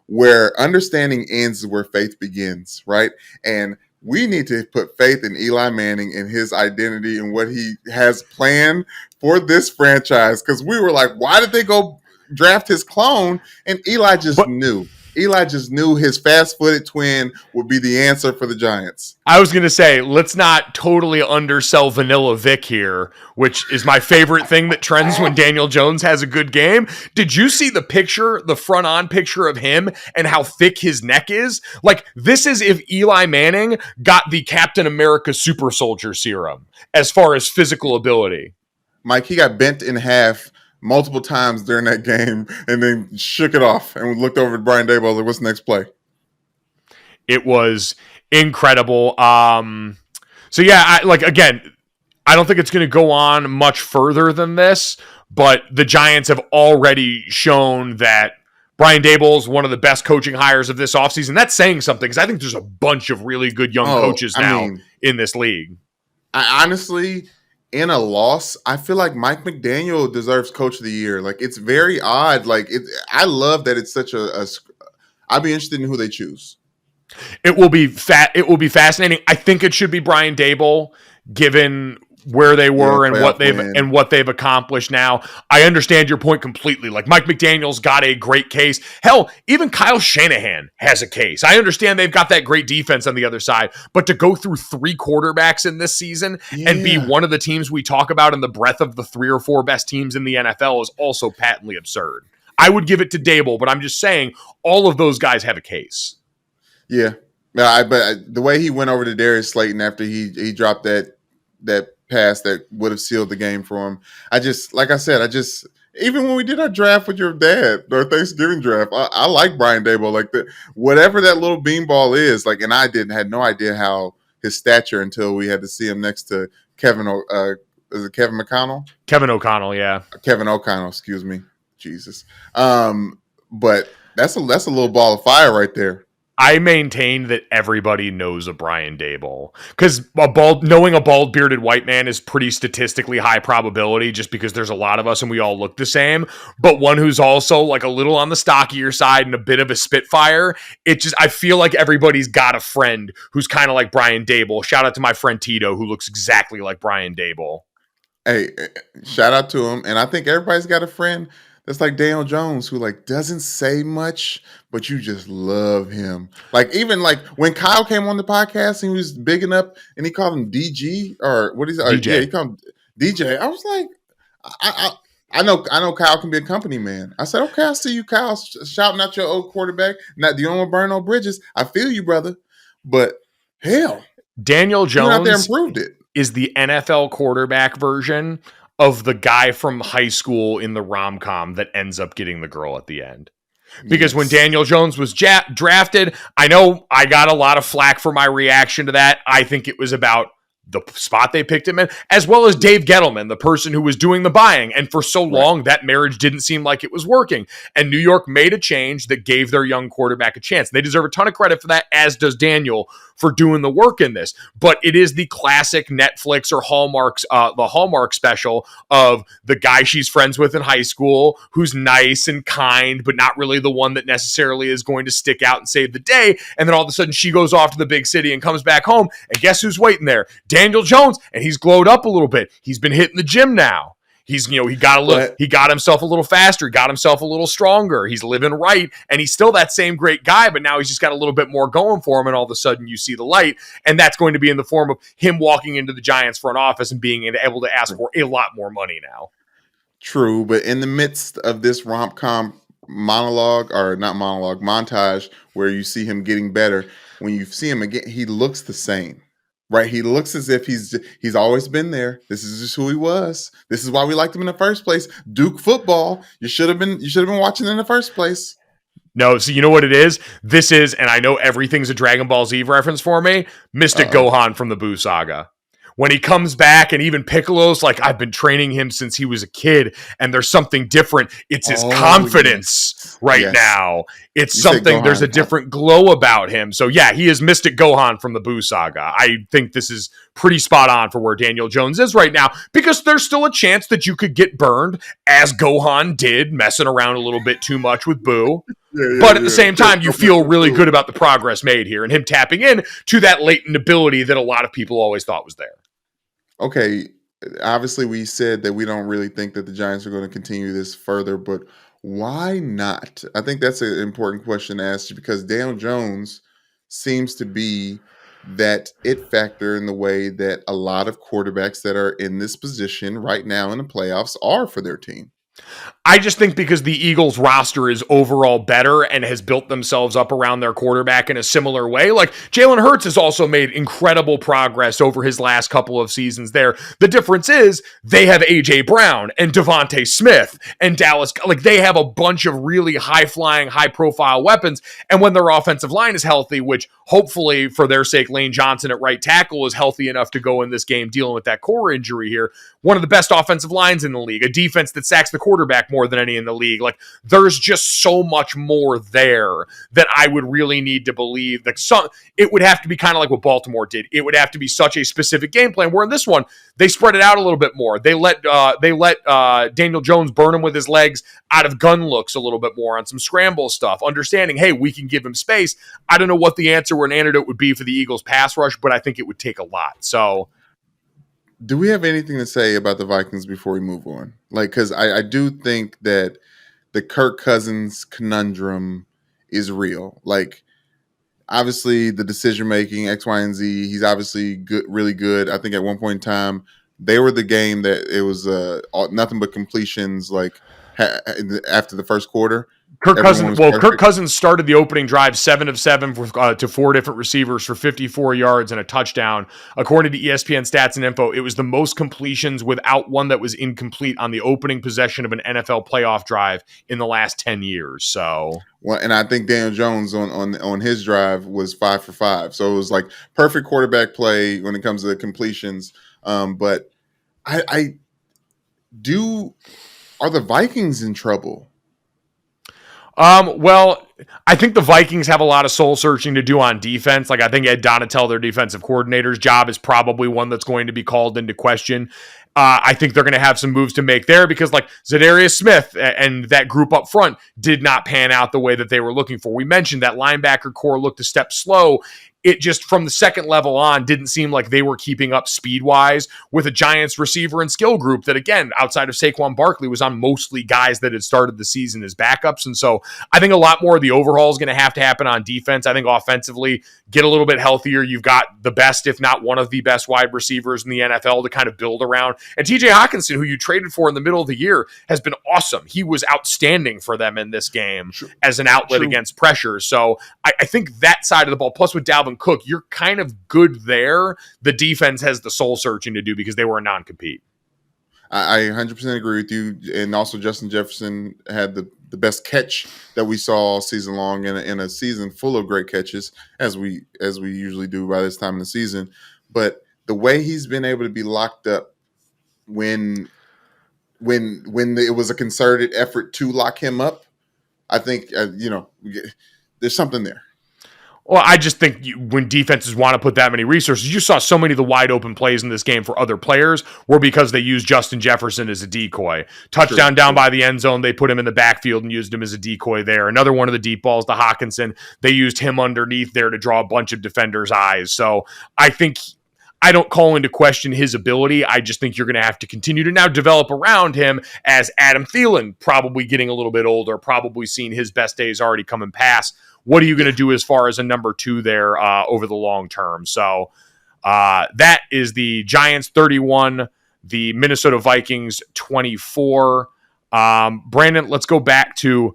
where understanding ends is where faith begins, right? And we need to put faith in Eli Manning and his identity and what he has planned for this franchise. Because we were like, why did they go draft his clone? And Eli just knew. Eli just knew his fast-footed twin would be the answer for the Giants. I was going to say, let's not totally undersell Vanilla Vic here, which is my favorite thing that trends when Daniel Jones has a good game. Did you see the picture, the front-on picture of him and how thick his neck is? Like, this is if Eli Manning got the Captain America Super Soldier serum as far as physical ability. Mike, he got bent in half multiple times during that game and then shook it off and looked over at Brian Daboll like, what's the next play? It was incredible. So yeah, I don't think it's going to go on much further than this, but the Giants have already shown that Brian Daboll is one of the best coaching hires of this offseason. That's saying something because I think there's a bunch of really good young coaches now in this league. I honestly, in a loss, I feel like Mike McDaniel deserves Coach of the Year. Like it's very odd. Like I love that it's such a. I'd be interested in who they choose. It will be fascinating. I think it should be Brian Daboll, given where they were and what they've accomplished now. I understand your point completely. Like Mike McDaniel's got a great case. Hell, even Kyle Shanahan has a case. I understand they've got that great defense on the other side, but to go through 3 quarterbacks in this season and be one of the teams we talk about in the breadth of the 3 or 4 best teams in the NFL is also patently absurd. I would give it to Daboll, but I'm just saying all of those guys have a case. Yeah. But the way he went over to Darius Slayton after he dropped that pass that would have sealed the game for him. Even when we did our draft with your dad, our Thanksgiving draft, I like Brian Daboll. Like whatever that little beanball is, like, and I had no idea how his stature until we had to see him next to Kevin. Is it Kevin McConnell? Kevin O'Connell, yeah. Kevin O'Connell, excuse me. Jesus. But that's a little ball of fire right there. I maintain that everybody knows a Brian Daboll because knowing a bald-bearded white man is pretty statistically high probability just because there's a lot of us and we all look the same. But one who's also like a little on the stockier side and a bit of a spitfire, I feel like everybody's got a friend who's kind of like Brian Daboll. Shout out to my friend Tito who looks exactly like Brian Daboll. Hey, shout out to him. And I think everybody's got a friend that's like Daniel Jones, who like doesn't say much, but you just love him. Like even like when Kyle came on the podcast and he was bigging up and he called him DG or what is it? DJ. Yeah, he called him DJ. I was like, I know Kyle can be a company man. I said, okay, I see you, Kyle, shouting out your old quarterback. Not you don't want to burn no bridges. I feel you, brother. But hell, Daniel Jones out there and proved it. Is the NFL quarterback version of the guy from high school in the rom-com that ends up getting the girl at the end. Because when Daniel Jones was drafted, I know I got a lot of flack for my reaction to that. I think it was about the spot they picked him in, as well as Dave Gettleman, the person who was doing the buying. And for so long, that marriage didn't seem like it was working. And New York made a change that gave their young quarterback a chance. They deserve a ton of credit for that, as does Daniel for doing the work in this. But it is the classic Netflix or the Hallmark special of the guy she's friends with in high school who's nice and kind, but not really the one that necessarily is going to stick out and save the day. And then all of a sudden she goes off to the big city and comes back home. And guess who's waiting there? Daniel Jones, and he's glowed up a little bit. He's been hitting the gym now. He got himself a little faster. He got himself a little stronger. He's living right, and he's still that same great guy, but now he's just got a little bit more going for him, and all of a sudden you see the light, and that's going to be in the form of him walking into the Giants front office and being able to ask for a lot more money now. True, but in the midst of this rom-com montage where you see him getting better, when you see him again, he looks the same. Right, he looks as if he's always been there. This is just who he was. This is why we liked him in the first place. Duke football. You should have been watching in the first place. No, so you know what it is? This is, and I know everything's a Dragon Ball Z reference for me, Mystic Gohan from the Buu Saga. when he comes back, and even Piccolo's like, I've been training him since he was a kid, and there's something different. It's his confidence now. It's something, there's a different glow about him. So yeah, he is Mystic Gohan from the Boo Saga. I think this is pretty spot on for where Daniel Jones is right now, because there's still a chance that you could get burned, as Gohan did, messing around a little bit too much with Boo. But at the same time, you feel really good about the progress made here and him tapping in to that latent ability that a lot of people always thought was there. Okay, obviously we said that we don't really think that the Giants are going to continue this further, but why not? I think that's an important question to ask you, because Daniel Jones seems to be that it factor in the way that a lot of quarterbacks that are in this position right now in the playoffs are for their team. I just think because the Eagles roster is overall better and has built themselves up around their quarterback in a similar way. Like, Jalen Hurts has also made incredible progress over his last couple of seasons there. The difference is they have A.J. Brown and Devontae Smith and Dallas. Like, they have a bunch of really high-flying, high-profile weapons. And when their offensive line is healthy, which hopefully for their sake, Lane Johnson at right tackle is healthy enough to go in this game dealing with that core injury here, one of the best offensive lines in the league, a defense that sacks the quarterback more than any in the league. Like, there's just so much more there that I would really need to believe that it would have to be kind of like what Baltimore did. It would have to be such a specific game plan, where in this one, they spread it out a little bit more. They let Daniel Jones burn him with his legs out of gun looks a little bit more on some scramble stuff, understanding, hey, we can give him space. I don't know what the answer or an antidote would be for the Eagles pass rush, but I think it would take a lot. So, do we have anything to say about the Vikings before we move on? Like, because I do think that the Kirk Cousins conundrum is real. Like, obviously the decision making, X, Y, and Z. He's obviously good, really good. I think at one point in time they were the game that it was nothing but completions. Like after the first quarter. Kirk Cousins started the opening drive 7 of 7 to 4 different receivers for 54 yards and a touchdown. According to ESPN Stats and Info, it was the most completions without one that was incomplete on the opening possession of an NFL playoff drive in the last 10 years. So, well, and I think Daniel Jones on his drive was 5 for 5. So it was like perfect quarterback play when it comes to the completions. But are the Vikings in trouble? Well, I think the Vikings have a lot of soul searching to do on defense. Like, I think Ed Donatel, their defensive coordinator's job, is probably one that's going to be called into question. I think they're going to have some moves to make there, because like Zadarius Smith and that group up front did not pan out the way that they were looking for. We mentioned that linebacker core looked a step slow. It just, from the second level on, didn't seem like they were keeping up speed-wise with a Giants receiver and skill group that, again, outside of Saquon Barkley, was on mostly guys that had started the season as backups. And so I think a lot more of the overhaul is going to have to happen on defense. I think offensively, get a little bit healthier. You've got the best, if not one of the best wide receivers in the NFL to kind of build around. And TJ Hawkinson, who you traded for in the middle of the year, has been awesome. He was outstanding for them in this game as an outlet against pressure. So I think that side of the ball, plus with Dalvin Cook, you're kind of good there. The defense has the soul searching to do because they were a non-compete. I 100% agree with you. And also Justin Jefferson had the best catch that we saw all season long in a season full of great catches, as we usually do by this time in the season. But the way he's been able to be locked up when it was a concerted effort to lock him up, I think, there's something there. Well, I just think when defenses want to put that many resources, you saw so many of the wide open plays in this game for other players were because they used Justin Jefferson as a decoy. Touchdown down by the end zone, they put him in the backfield and used him as a decoy there. Another one of the deep balls to Hawkinson, they used him underneath there to draw a bunch of defenders' eyes. So I think I don't call into question his ability. I just think you're going to have to continue to now develop around him, as Adam Thielen, probably getting a little bit older, probably seeing his best days already coming past. What are you going to do as far as a number 2 there over the long term? So that is the Giants 31, the Minnesota Vikings 24. Brandon, let's go back to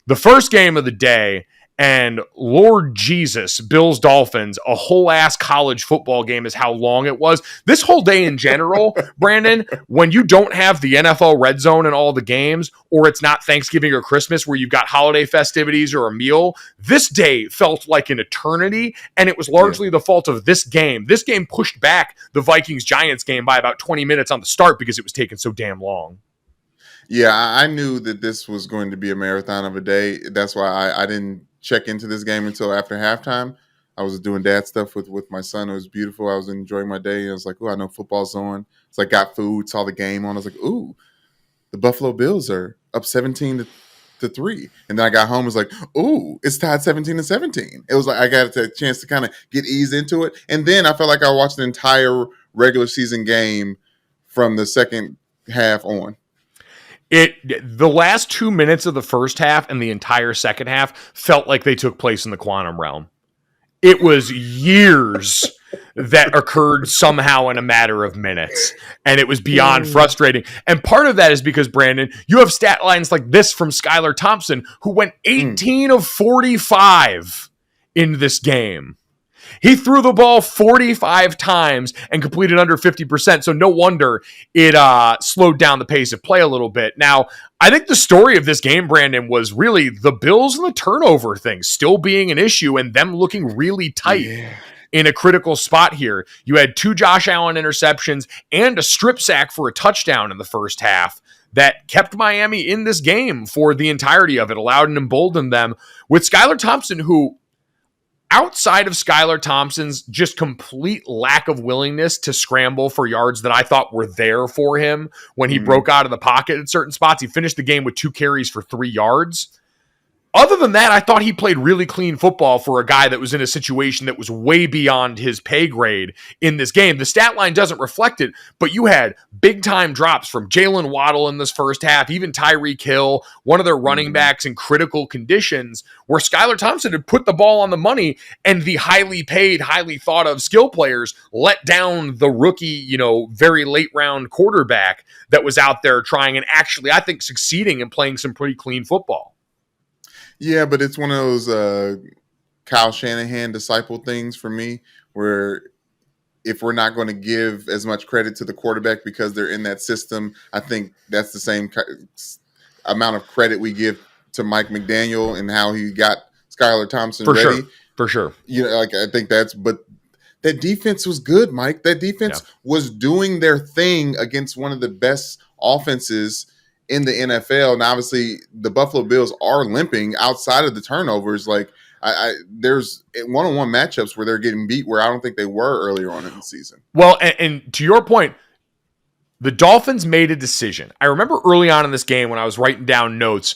the first game of the day. And Lord Jesus, Bills Dolphins, a whole ass college football game is how long it was. This whole day in general, Brandon, when you don't have the NFL red zone in all the games, or it's not Thanksgiving or Christmas where you've got holiday festivities or a meal, this day felt like an eternity, and it was largely the fault of this game. This game pushed back the Vikings-Giants game by about 20 minutes on the start because it was taking so damn long. Yeah, I knew that this was going to be a marathon of a day. That's why I didn't check into this game until after halftime. I was doing dad stuff with my son. It was beautiful. I was enjoying my day. I was like, oh, I know football's on. It's like, got food, saw the game on. I was like, ooh, the Buffalo Bills are up 17 to 3. And then I got home, it was like, ooh, it's tied 17-17. It was like I got a chance to kind of get eased into it. And then I felt like I watched the entire regular season game from the second half on. The last 2 minutes of the first half and the entire second half felt like they took place in the quantum realm. It was years that occurred somehow in a matter of minutes, and it was beyond frustrating. And part of that is because, Brandon, you have stat lines like this from Skylar Thompson, who went 18 of 45 in this game. He threw the ball 45 times and completed under 50%. So no wonder it slowed down the pace of play a little bit. Now, I think the story of this game, Brandon, was really the Bills and the turnover thing still being an issue and them looking really tight in a critical spot here. You had 2 Josh Allen interceptions and a strip sack for a touchdown in the first half that kept Miami in this game for the entirety of it, allowed and emboldened them with Skylar Thompson, who, outside of Skylar Thompson's just complete lack of willingness to scramble for yards that I thought were there for him when he broke out of the pocket at certain spots, he finished the game with 2 carries for 3 yards. Other than that, I thought he played really clean football for a guy that was in a situation that was way beyond his pay grade in this game. The stat line doesn't reflect it, but you had big-time drops from Jalen Waddle in this first half, even Tyreek Hill, one of their running backs in critical conditions, where Skylar Thompson had put the ball on the money, and the highly paid, highly thought-of skill players let down the rookie, very late-round quarterback that was out there trying and actually, I think, succeeding and playing some pretty clean football. Yeah, but it's one of those Kyle Shanahan disciple things for me, where if we're not going to give as much credit to the quarterback because they're in that system, I think that's the same amount of credit we give to Mike McDaniel and how he got Skylar Thompson ready. For sure. I think but that defense was good, Mike. That defense was doing their thing against one of the best offenses in the NFL. And obviously the Buffalo Bills are limping outside of the turnovers. Like there's one-on-one matchups where they're getting beat where I don't think they were earlier on in the season. Well, and to your point, the Dolphins made a decision. I remember early on in this game when I was writing down notes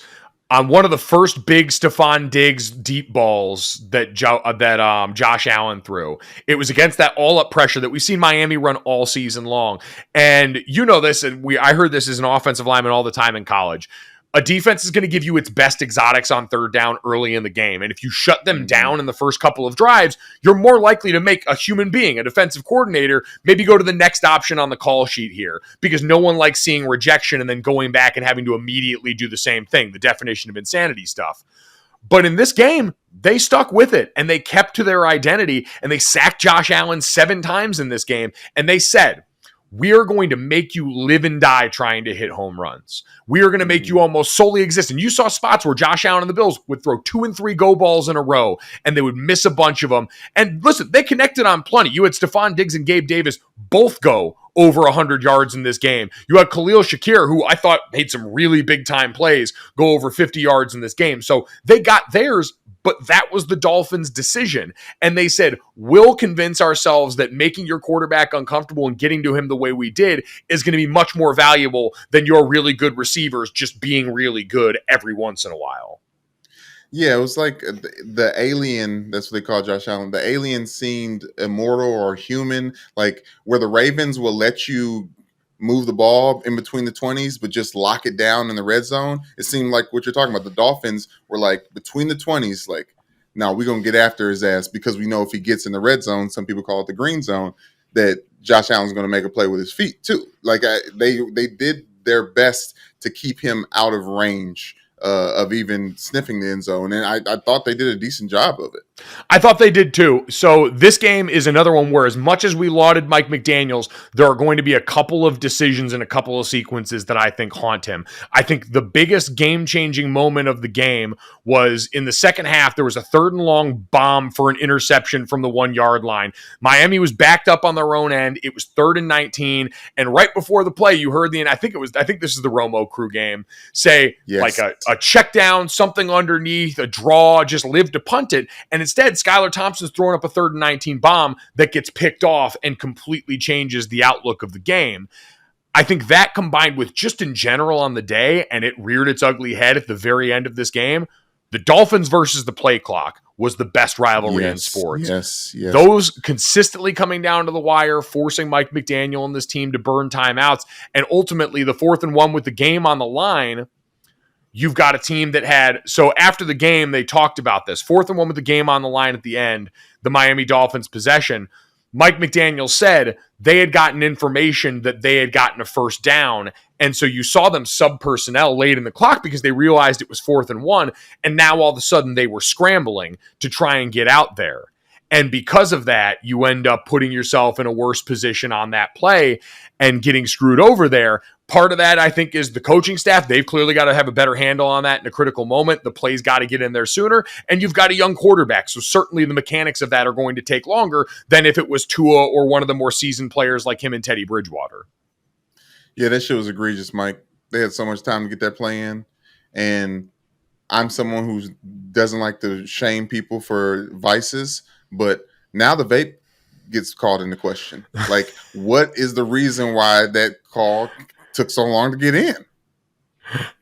on one of the first big Stephon Diggs deep balls that Josh Allen threw. It was against that all-up pressure that we've seen Miami run all season long. And you know this, and I heard this as an offensive lineman all the time in college. A defense is going to give you its best exotics on third down early in the game. And if you shut them down in the first couple of drives, you're more likely to make a human being, a defensive coordinator, maybe go to the next option on the call sheet here, because no one likes seeing rejection and then going back and having to immediately do the same thing, the definition of insanity stuff. But in this game, they stuck with it and they kept to their identity and they sacked Josh Allen 7 times in this game. And they said, we are going to make you live and die trying to hit home runs. We are going to make you almost solely exist. And you saw spots where Josh Allen and the Bills would throw 2 and 3 go balls in a row, and they would miss a bunch of them. And listen, they connected on plenty. You had Stephon Diggs and Gabe Davis both go over 100 yards in this game. You had Khalil Shakir, who I thought made some really big-time plays, go over 50 yards in this game. So they got theirs, but that was the Dolphins' decision. And they said, we'll convince ourselves that making your quarterback uncomfortable and getting to him the way we did is going to be much more valuable than your really good receivers just being really good every once in a while. Yeah, it was like the alien, that's what they call Josh Allen. The alien seemed immortal or human, like where the Ravens will let you move the ball in between the 20s, but just lock it down in the red zone. It seemed like what you're talking about. The Dolphins were like between the 20s, like, no, we're going to get after his ass because we know if he gets in the red zone, some people call it the green zone, that Josh Allen's going to make a play with his feet too. Like they did their best to keep him out of range of even sniffing the end zone, and I thought they did a decent job of it. I thought they did too. So this game is another one where, as much as we lauded Mike McDaniels, there are going to be a couple of decisions and a couple of sequences that I think haunt him. I think the biggest game-changing moment of the game was in the second half. There was a 3rd and long bomb for an interception from the 1-yard line. Miami was backed up on their own end. It was 3rd and 19, and right before the play, you heard I think this is the Romo crew game, say like a check down, something underneath, a draw, just live to punt it, and instead, Skylar Thompson's throwing up a 3rd and 19 bomb that gets picked off and completely changes the outlook of the game. I think that, combined with just in general on the day, and it reared its ugly head at the very end of this game, the Dolphins versus the play clock was the best rivalry in sports. Yes. Those consistently coming down to the wire, forcing Mike McDaniel and this team to burn timeouts, and ultimately the 4th and 1 with the game on the line. You've got a team that had, so after the game, they talked about this. 4th and 1 with the game on the line at the end, the Miami Dolphins possession. Mike McDaniel said they had gotten information that they had gotten a first down. And so you saw them sub personnel late in the clock because they realized it was 4th and 1. And now all of a sudden they were scrambling to try and get out there. And because of that, you end up putting yourself in a worse position on that play and getting screwed over there. Part of that, I think, is the coaching staff. They've clearly got to have a better handle on that in a critical moment. The play's got to get in there sooner. And you've got a young quarterback. So certainly the mechanics of that are going to take longer than if it was Tua or one of the more seasoned players like him and Teddy Bridgewater. Yeah, that shit was egregious, Mike. They had so much time to get that play in. And I'm someone who doesn't like to shame people for vices. But now the vape gets called into question. Like, what is the reason why that call took so long to get in?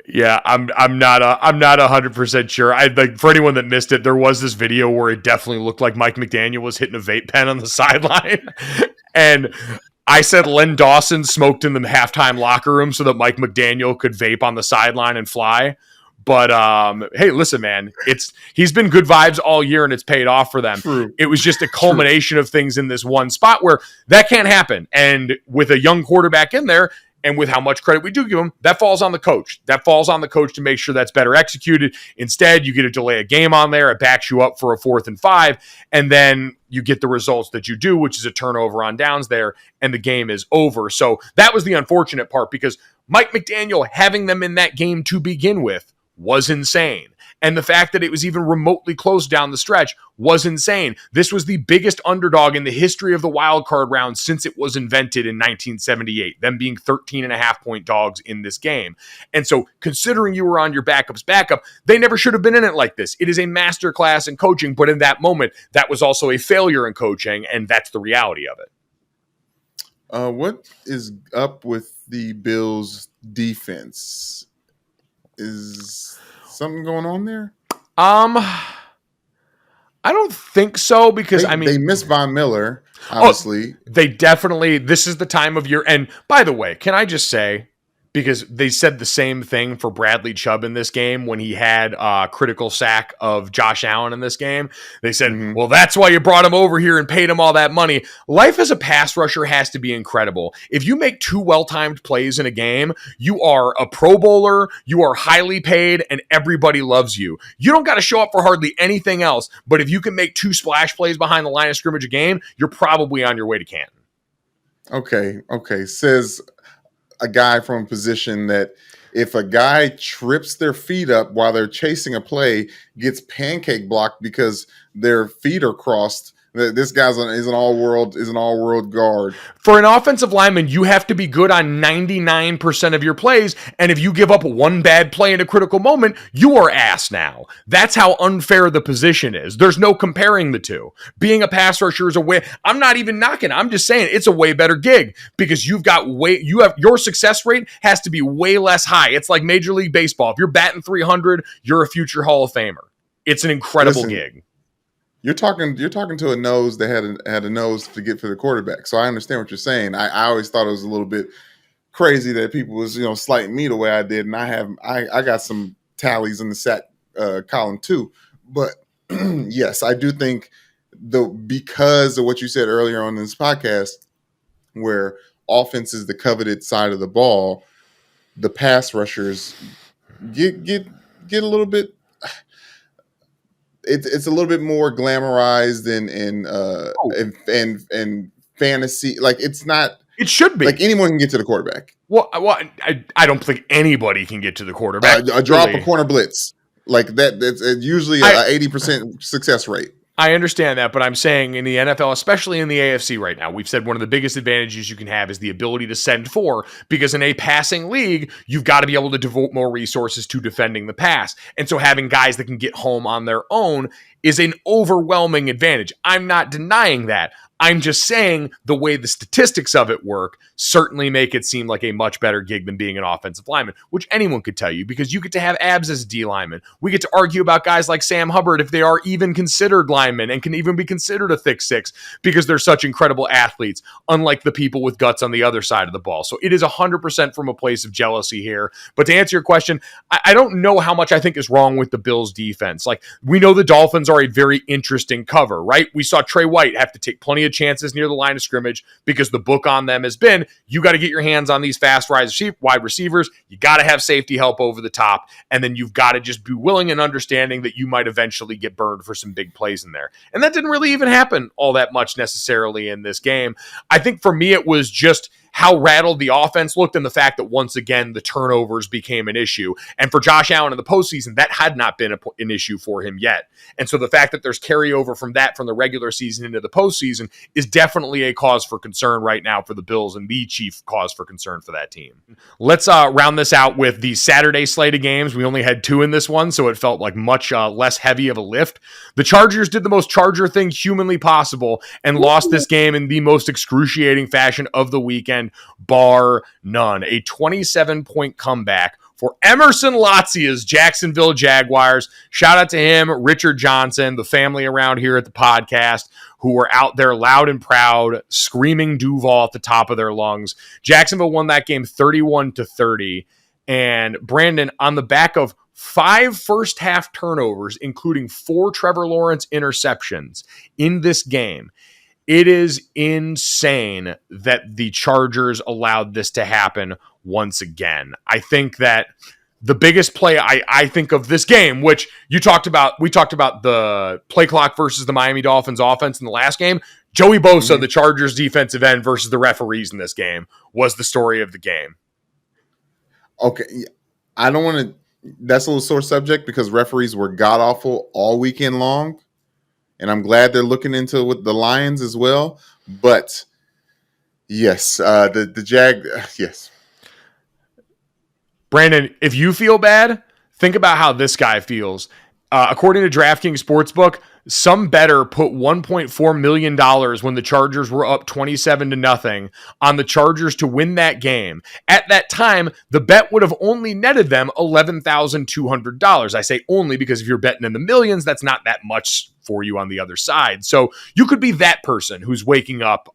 Yeah, I'm not 100% sure. I like, for anyone that missed it, there was this video where it definitely looked like Mike McDaniel was hitting a vape pen on the sideline, and I said Len Dawson smoked in the halftime locker room so that Mike McDaniel could vape on the sideline and fly. But hey, listen, man, he's been good vibes all year, and it's paid off for them. True. It was just a culmination of things in this one spot where that can't happen. And with a young quarterback in there, and with how much credit we do give him, that falls on the coach. That falls on the coach to make sure that's better executed. Instead, you get to delay a game on there. It backs you up for a 4th and 5, and then you get the results that you do, which is a turnover on downs there, and the game is over. So that was the unfortunate part, because Mike McDaniel having them in that game to begin with was insane. And the fact that it was even remotely close down the stretch was insane. This was the biggest underdog in the history of the wild card round since it was invented in 1978, them being 13.5-point dogs in this game. And so, considering you were on your backup's backup, they never should have been in it like this. It is a masterclass in coaching, but in that moment, that was also a failure in coaching, and that's the reality of it. What is up with the Bills' defense? Is something going on there? I don't think so, because they missed Von Miller, obviously. They definitely, this is the time of year. And by the way, can I just say, because they said the same thing for Bradley Chubb in this game when he had a critical sack of Josh Allen in this game. They said, well, that's why you brought him over here and paid him all that money. Life as a pass rusher has to be incredible. If you make 2 well-timed plays in a game, you are a Pro Bowler, you are highly paid, and everybody loves you. You don't got to show up for hardly anything else, but if you can make 2 splash plays behind the line of scrimmage a game, you're probably on your way to Canton. Okay. Says a guy from a position that if a guy trips their feet up while they're chasing a play, gets pancake blocked because their feet are crossed, this guy's is an all-world guard. For an offensive lineman, you have to be good on 99% of your plays, and if you give up one bad play in a critical moment, you are ass now. That's how unfair the position is. There's no comparing the two. Being a pass rusher is I'm not even knocking. I'm just saying it's a way better gig, because your success rate has to be way less high. It's like Major League Baseball. If you're batting 300, you're a future Hall of Famer. It's an incredible gig. You're talking to a nose that had a nose to get for the quarterback. So I understand what you're saying. I always thought it was a little bit crazy that people was slighting me the way I did, and I got some tallies in the sack column too. But yes, I do think because of what you said earlier on in this podcast, where offense is the coveted side of the ball, the pass rushers get get a little bit. It's a little bit more glamorized and fantasy. Like it's not. It should be. Like anyone can get to the quarterback. Well, I don't think anybody can get to the quarterback. A drop a corner blitz like that. That's usually a 80% success rate. I understand that, but I'm saying in the NFL, especially in the AFC right now, we've said one of the biggest advantages you can have is the ability to send four, because in a passing league, you've got to be able to devote more resources to defending the pass. And so having guys that can get home on their own is an overwhelming advantage. I'm not denying that. I'm just saying the way the statistics of it work certainly make it seem like a much better gig than being an offensive lineman, which anyone could tell you, because you get to have abs as D lineman. We get to argue about guys like Sam Hubbard if they are even considered linemen and can even be considered a thick six because they're such incredible athletes, unlike the people with guts on the other side of the ball. So it is 100% from a place of jealousy here. But to answer your question, I don't know how much I think is wrong with the Bills defense. Like, we know the Dolphins are a very interesting cover, right? We saw Trey White have to take plenty of chances near the line of scrimmage because the book on them has been, you got to get your hands on these fast wide receivers. You got to have safety help over the top. And then you've got to just be willing and understanding that you might eventually get burned for some big plays in there. And that didn't really even happen all that much necessarily in this game. I think for me, it was just how rattled the offense looked and the fact that once again, the turnovers became an issue. And for Josh Allen in the postseason, that had not been an issue for him yet. And so the fact that there's carryover from that from the regular season into the postseason is definitely a cause for concern right now for the Bills, and the chief cause for concern for that team. Let's round this out with the Saturday slate of games. We only had 2 in this one, so it felt like much less heavy of a lift. The Chargers did the most Charger thing humanly possible and lost this game in the most excruciating fashion of the weekend, bar none. A 27-point comeback for Emerson Lotzia's Jacksonville Jaguars. Shout out to him, Richard Johnson, the family around here at the podcast, who were out there loud and proud, screaming Duval at the top of their lungs. Jacksonville won that game 31-30. And Brandon, on the back of 5 first-half turnovers, including 4 Trevor Lawrence interceptions in this game, it is insane that the Chargers allowed this to happen once again. I think that the biggest play I think of this game, which we talked about the play clock versus the Miami Dolphins offense in the last game. Joey Bosa, the Chargers defensive end, versus the referees in this game was the story of the game. Okay. I don't want to, that's a little sore subject because referees were god-awful all weekend long. And I'm glad they're looking into with the Lions as well. But yes, yes. Brandon, if you feel bad, think about how this guy feels. According to DraftKings Sportsbook, some bettor put $1.4 million when the Chargers were up 27-0 on the Chargers to win that game. At that time, the bet would have only netted them $11,200. I say only because if you're betting in the millions, that's not that much for you on the other side. So you could be that person who's waking up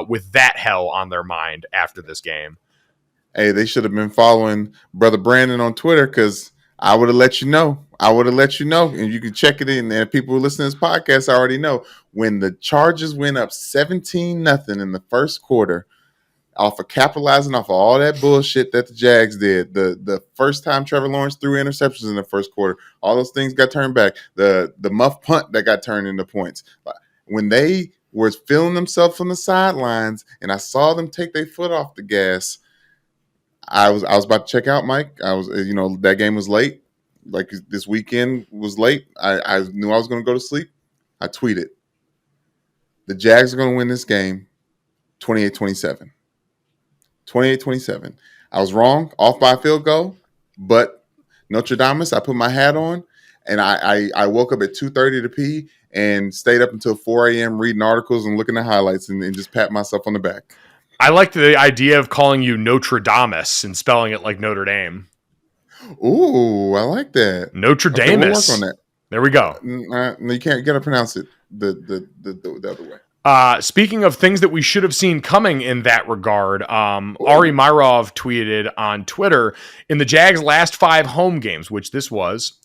with that hell on their mind after this game. Hey, they should have been following Brother Brandon on Twitter because I would have let you know. And you can check it in. And people who listen to this podcast already know when the Chargers went up 17-0 in the first quarter, off of capitalizing off of all that bullshit that the Jags did. The first time Trevor Lawrence threw interceptions in the first quarter, all those things got turned back. The muff punt that got turned into points. When they were feeling themselves on the sidelines, and I saw them take their foot off the gas, I was about to check out, Mike. That game was late. Like this weekend was late. I knew I was going to go to sleep. I tweeted, the Jags are going to win this game 28-27. 28-27. I was wrong, off by a field goal, but Notre Dame, I put my hat on, and I woke up at 2:30 to pee and stayed up until 4 a.m. reading articles and looking at highlights and just pat myself on the back. I like the idea of calling you Notre Dame and spelling it like Notre Dame. Ooh, I like that. Notre Dame. We'll work on that. There we go. You can't gotta pronounce it the other way. Speaking of things that we should have seen coming in that regard, Ari Myrov tweeted on Twitter, in the Jags' last 5 home games, which this was,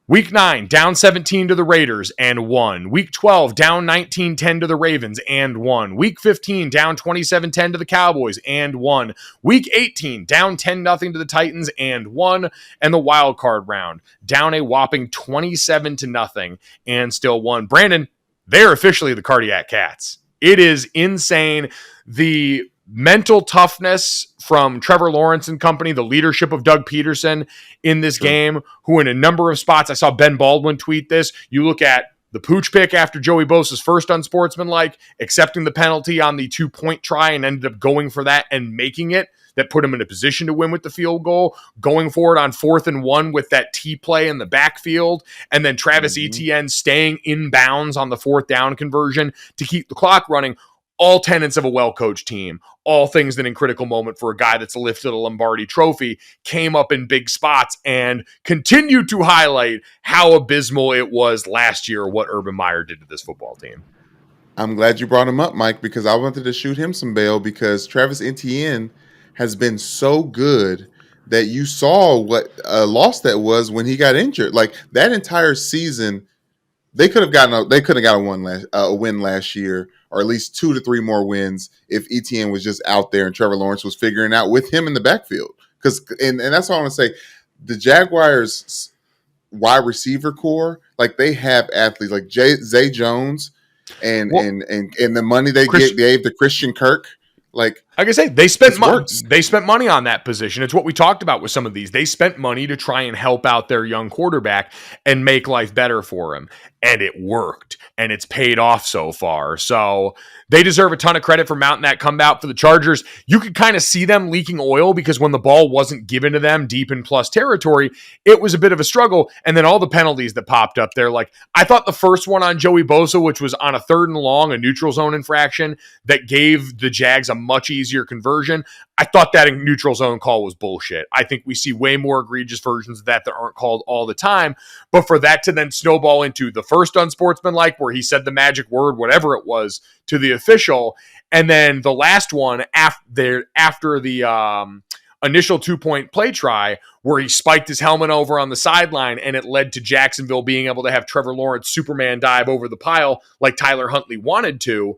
Week 9, down 17 to the Raiders and won. Week 12, down 19-10 to the Ravens and won. Week 15, down 27-10 to the Cowboys and won. Week 18, down 10-0 to the Titans and won. And the wild card round, down a whopping 27-0 and still won. Brandon, they're officially the Cardiac Cats. It is insane. The mental toughness from Trevor Lawrence and company, the leadership of Doug Peterson in this game, who in a number of spots, I saw Ben Baldwin tweet this, you look at the pooch pick after Joey Bosa's first unsportsmanlike, accepting the penalty on the 2-point try and ended up going for that and making it, that put him in a position to win with the field goal, going for it on 4th and 1 with that T play in the backfield, and then Travis Etienne staying in bounds on the 4th down conversion to keep the clock running. All tenets of a well-coached team, all things that in critical moment for a guy that's lifted a Lombardi trophy, came up in big spots and continued to highlight how abysmal it was last year what Urban Meyer did to this football team. I'm glad you brought him up, Mike, because I wanted to shoot him some bail because Travis Etienne has been so good that you saw what a loss that was when he got injured. Like that entire season, they could have gotten a win last year, or at least 2 to 3 more wins if Etienne was just out there and Trevor Lawrence was figuring out with him in the backfield. And that's all I want to say. The Jaguars wide receiver core, like they have athletes like Zay Jones and the money they gave to Christian Kirk. Like I say, they spent money. They spent money on that position. It's what we talked about with some of these. They spent money to try and help out their young quarterback and make life better for him. And it worked. And it's paid off so far. So they deserve a ton of credit for mounting that comeback for the Chargers. You could kind of see them leaking oil because when the ball wasn't given to them deep in plus territory, it was a bit of a struggle. And then all the penalties that popped up there. Like I thought the first one on Joey Bosa, which was on a 3rd and long, a neutral zone infraction that gave the Jags a much easier conversion. I thought that neutral zone call was bullshit. I think we see way more egregious versions of that aren't called all the time. But for that to then snowball into the first unsportsmanlike where he said the magic word, whatever it was, to the official, and then the last one after the initial 2-point play try where he spiked his helmet over on the sideline and it led to Jacksonville being able to have Trevor Lawrence Superman dive over the pile like Tyler Huntley wanted to.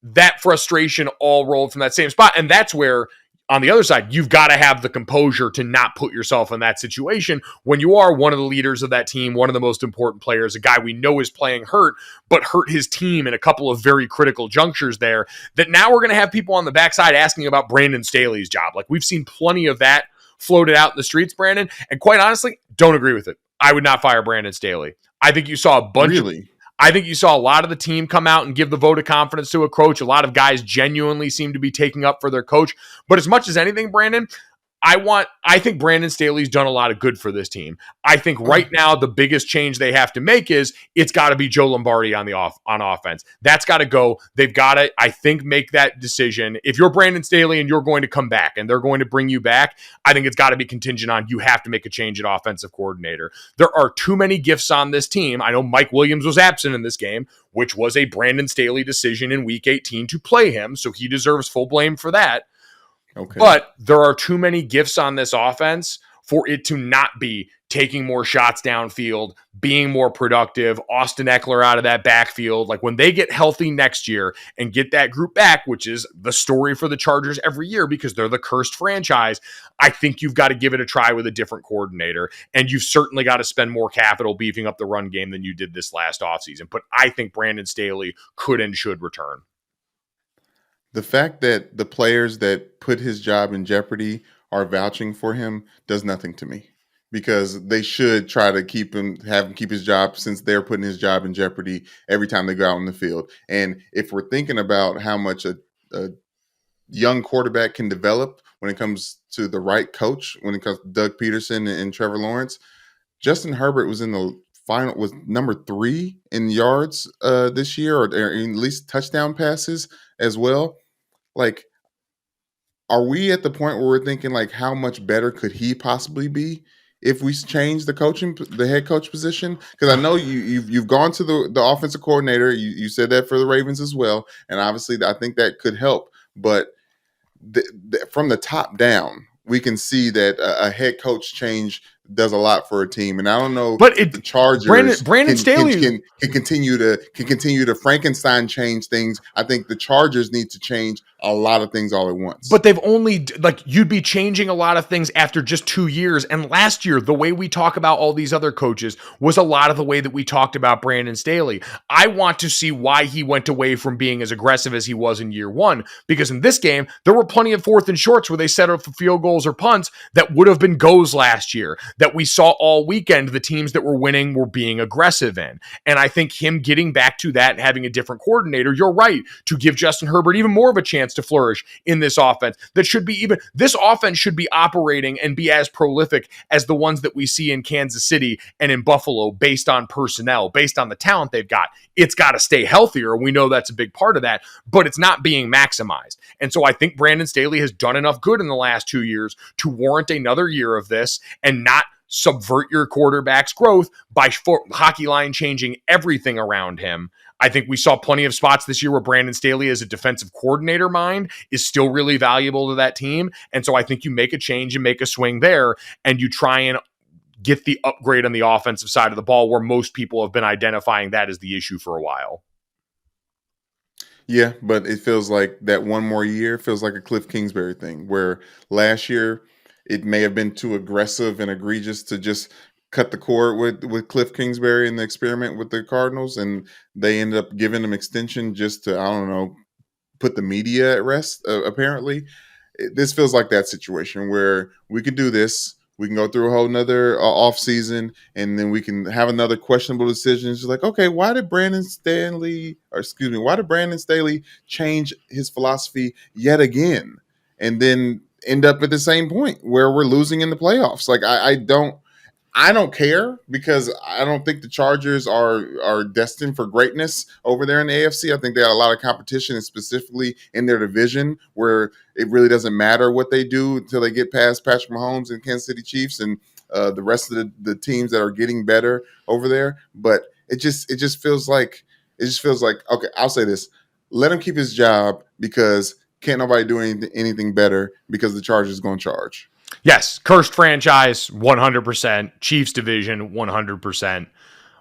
That frustration all rolled from that same spot. And that's where, on the other side, you've got to have the composure to not put yourself in that situation when you are one of the leaders of that team, one of the most important players, a guy we know is playing hurt, but hurt his team in a couple of very critical junctures there, that now we're going to have people on the backside asking about Brandon Staley's job. Like we've seen plenty of that floated out in the streets, Brandon, and quite honestly, don't agree with it. I would not fire Brandon Staley. I think you saw a bunch I think you saw a lot of the team come out and give the vote of confidence to a coach. A lot of guys genuinely seem to be taking up for their coach. But as much as anything, Brandon, I think Brandon Staley's done a lot of good for this team. I think right now the biggest change they have to make is it's got to be Joe Lombardi on offense. That's got to go. They've got to, I think, make that decision. If you're Brandon Staley and you're going to come back and they're going to bring you back, I think it's got to be contingent on you have to make a change at offensive coordinator. There are too many gifts on this team. I know Mike Williams was absent in this game, which was a Brandon Staley decision in Week 18 to play him, so he deserves full blame for that. Okay. But there are too many gifts on this offense for it to not be taking more shots downfield, being more productive, Austin Eckler out of that backfield. Like when they get healthy next year and get that group back, which is the story for the Chargers every year because they're the cursed franchise, I think you've got to give it a try with a different coordinator. And you've certainly got to spend more capital beefing up the run game than you did this last offseason. But I think Brandon Staley could and should return. The fact that the players that put his job in jeopardy are vouching for him does nothing to me because they should try to have him keep his job since they're putting his job in jeopardy every time they go out in the field. And if we're thinking about how much a young quarterback can develop when it comes to the right coach, when it comes to Doug Peterson and Trevor Lawrence, Justin Herbert was was number 3 in yards this year, or at least touchdown passes as well. Like, are we at the point where we're thinking like, how much better could he possibly be if we change the head coach position? Because I know you've gone to the offensive coordinator. You said that for the Ravens as well, and obviously I think that could help. But from the top down, we can see that a head coach change does a lot for a team. And I don't know But if the Chargers Brandon Staley can continue to Frankenstein change things. I think the Chargers need to change a lot of things all at once. But they've only, like, you'd be changing a lot of things after just 2 years. And last year, the way we talk about all these other coaches was a lot of the way that we talked about Brandon Staley. I want to see why he went away from being as aggressive as he was in year one, because in this game, there were plenty of fourth and shorts where they set up for field goals or punts that would have been goes last year, that we saw all weekend the teams that were winning were being aggressive in. And I think him getting back to that and having a different coordinator, you're right, to give Justin Herbert even more of a chance to flourish in this offense. This offense should be operating and be as prolific as the ones that we see in Kansas City and in Buffalo based on personnel, based on the talent they've got. It's got to stay healthier. We know that's a big part of that, but it's not being maximized. And so I think Brandon Staley has done enough good in the last 2 years to warrant another year of this and not subvert your quarterback's growth by hockey line changing everything around him. I think we saw plenty of spots this year where Brandon Staley as a defensive coordinator mind is still really valuable to that team. And so I think you make a change and make a swing there, and you try and get the upgrade on the offensive side of the ball where most people have been identifying that as the issue for a while. Yeah, but it feels like that one more year feels like a Kliff Kingsbury thing, where last year it may have been too aggressive and egregious to just cut the cord with Kliff Kingsbury and the experiment with the Cardinals, and they ended up giving him extension just to, I don't know, put the media at rest, apparently. This feels like that situation where we could do this. We can go through a whole nother off season, and then we can have another questionable decision. It's just like, okay, why did Brandon Staley change his philosophy yet again? And then end up at the same point where we're losing in the playoffs. Like, I don't care, because I don't think the Chargers are destined for greatness over there in the AFC. I think they got a lot of competition, and specifically in their division, where it really doesn't matter what they do until they get past Patrick Mahomes and Kansas City Chiefs and the rest of the teams that are getting better over there. But it just feels like okay, I'll say this: let him keep his job, because can't nobody do anything better, because the Chargers is going to charge. Yes, cursed franchise, 100%. Chiefs division, 100%.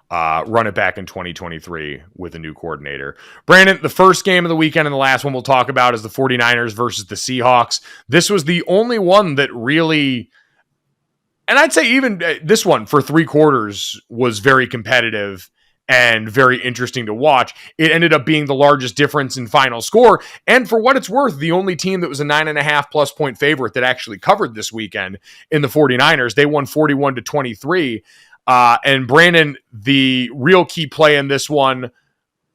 Run it back in 2023 with a new coordinator. Brandon, the first game of the weekend and the last one we'll talk about is the 49ers versus the Seahawks. This was the only one that really, and I'd say even this one for 3 quarters was very competitive and very interesting to watch. It ended up being the largest difference in final score. And for what it's worth, the only team that was a 9.5+ point favorite that actually covered this weekend in the 49ers. They won 41-23. And Brandon, the real key play in this one,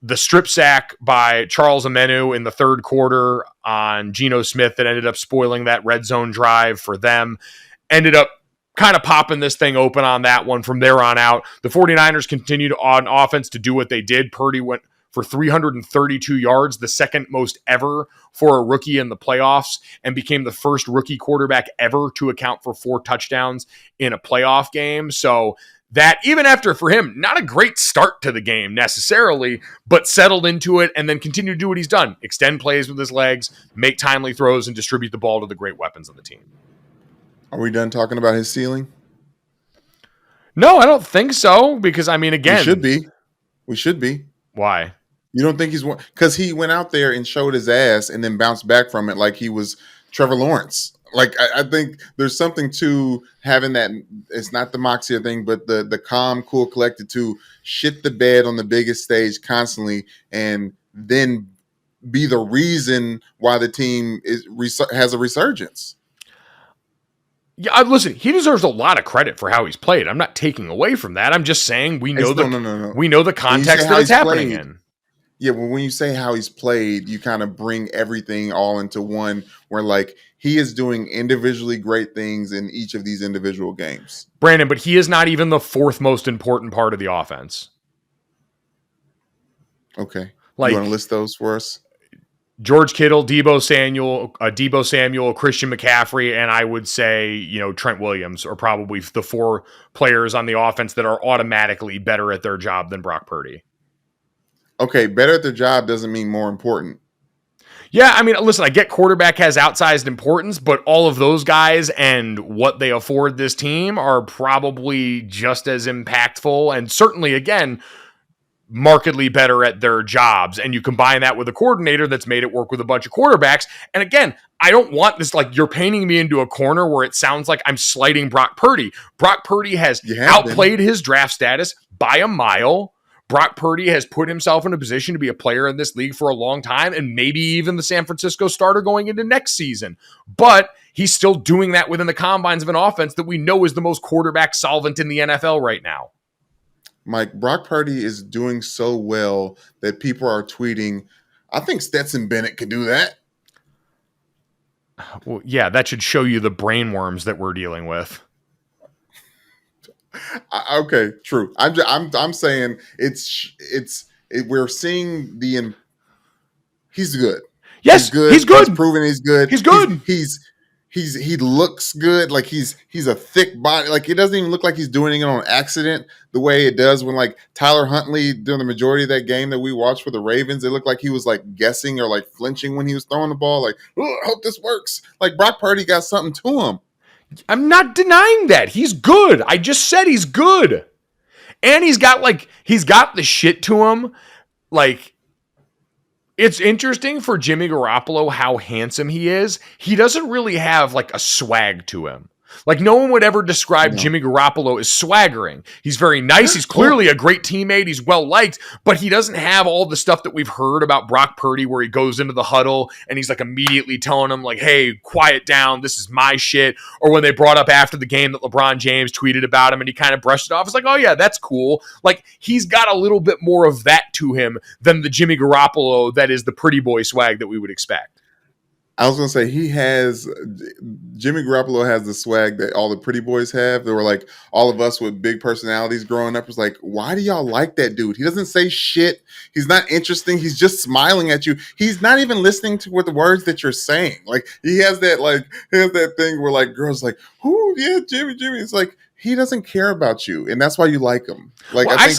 the strip sack by Charles Amenu in the third quarter on Geno Smith that ended up spoiling that red zone drive for them, ended up kind of popping this thing open on that one. From there on out, the 49ers continued on offense to do what they did. Purdy went for 332 yards, the second most ever for a rookie in the playoffs, and became the first rookie quarterback ever to account for 4 touchdowns in a playoff game. So that, even after, for him, not a great start to the game necessarily, but settled into it and then continued to do what he's done. Extend plays with his legs, make timely throws, and distribute the ball to the great weapons on the team. Are we done talking about his ceiling? No, I don't think so, because, I mean, again... We should be. Why? You don't think he's... Because he went out there and showed his ass and then bounced back from it like he was Trevor Lawrence. Like, I think there's something to having that... It's not the moxie thing, but the calm, cool, collected to shit the bed on the biggest stage constantly and then be the reason why the team has a resurgence. Yeah, listen, he deserves a lot of credit for how he's played. I'm not taking away from that. I'm just saying we know we know the context that it's happening in. Yeah, well, when you say how he's played, you kind of bring everything all into one, where like he is doing individually great things in each of these individual games. Brandon, but he is not even the 4th most important part of the offense. Okay. Like, you want to list those for us? George Kittle, Deebo Samuel, Christian McCaffrey, and I would say, Trent Williams are probably the 4 players on the offense that are automatically better at their job than Brock Purdy. Okay, better at their job doesn't mean more important. Yeah, I mean, listen, I get quarterback has outsized importance, but all of those guys and what they afford this team are probably just as impactful and certainly, again, markedly better at their jobs. And you combine that with a coordinator that's made it work with a bunch of quarterbacks. And again, I don't want this, like, you're painting me into a corner where it sounds like I'm slighting Brock Purdy. Brock Purdy has outplayed his draft status by a mile. Brock Purdy has put himself in a position to be a player in this league for a long time and maybe even the San Francisco starter going into next season. But he's still doing that within the confines of an offense that we know is the most quarterback solvent in the NFL right now. Mike, Brock Purdy is doing so well that people are tweeting, I think Stetson Bennett could do that. Well, yeah, that should show you the brainworms that we're dealing with. Okay, true. I'm saying we're seeing he's good. Yes, he's good. He's proven he's good. He's good. He looks good. Like he's a thick body. Like it doesn't even look like he's doing it on accident the way it does when like Tyler Huntley during the majority of that game that we watched for the Ravens. It looked like he was like guessing or like flinching when he was throwing the ball. Like, oh, I hope this works. Like Brock Purdy got something to him. I'm not denying that. He's good. I just said he's good. And he's got the shit to him. Like, it's interesting for Jimmy Garoppolo how handsome he is. He doesn't really have like a swag to him. Like no one would ever describe Jimmy Garoppolo as swaggering. He's very nice. He's clearly a great teammate. He's well liked, but he doesn't have all the stuff that we've heard about Brock Purdy where he goes into the huddle and he's like immediately telling him like, hey, quiet down. This is my shit. Or when they brought up after the game that LeBron James tweeted about him and he kind of brushed it off. It's like, oh yeah, that's cool. Like he's got a little bit more of that to him than the Jimmy Garoppolo that is the pretty boy swag that we would expect. I was going to say Jimmy Garoppolo has the swag that all the pretty boys have. They were like all of us with big personalities growing up was like, why do y'all like that dude? He doesn't say shit. He's not interesting. He's just smiling at you. He's not even listening to what the words that you're saying. Like he has that thing where like girls like, oh yeah, Jimmy. It's like, he doesn't care about you, and that's why you like him. Like well, I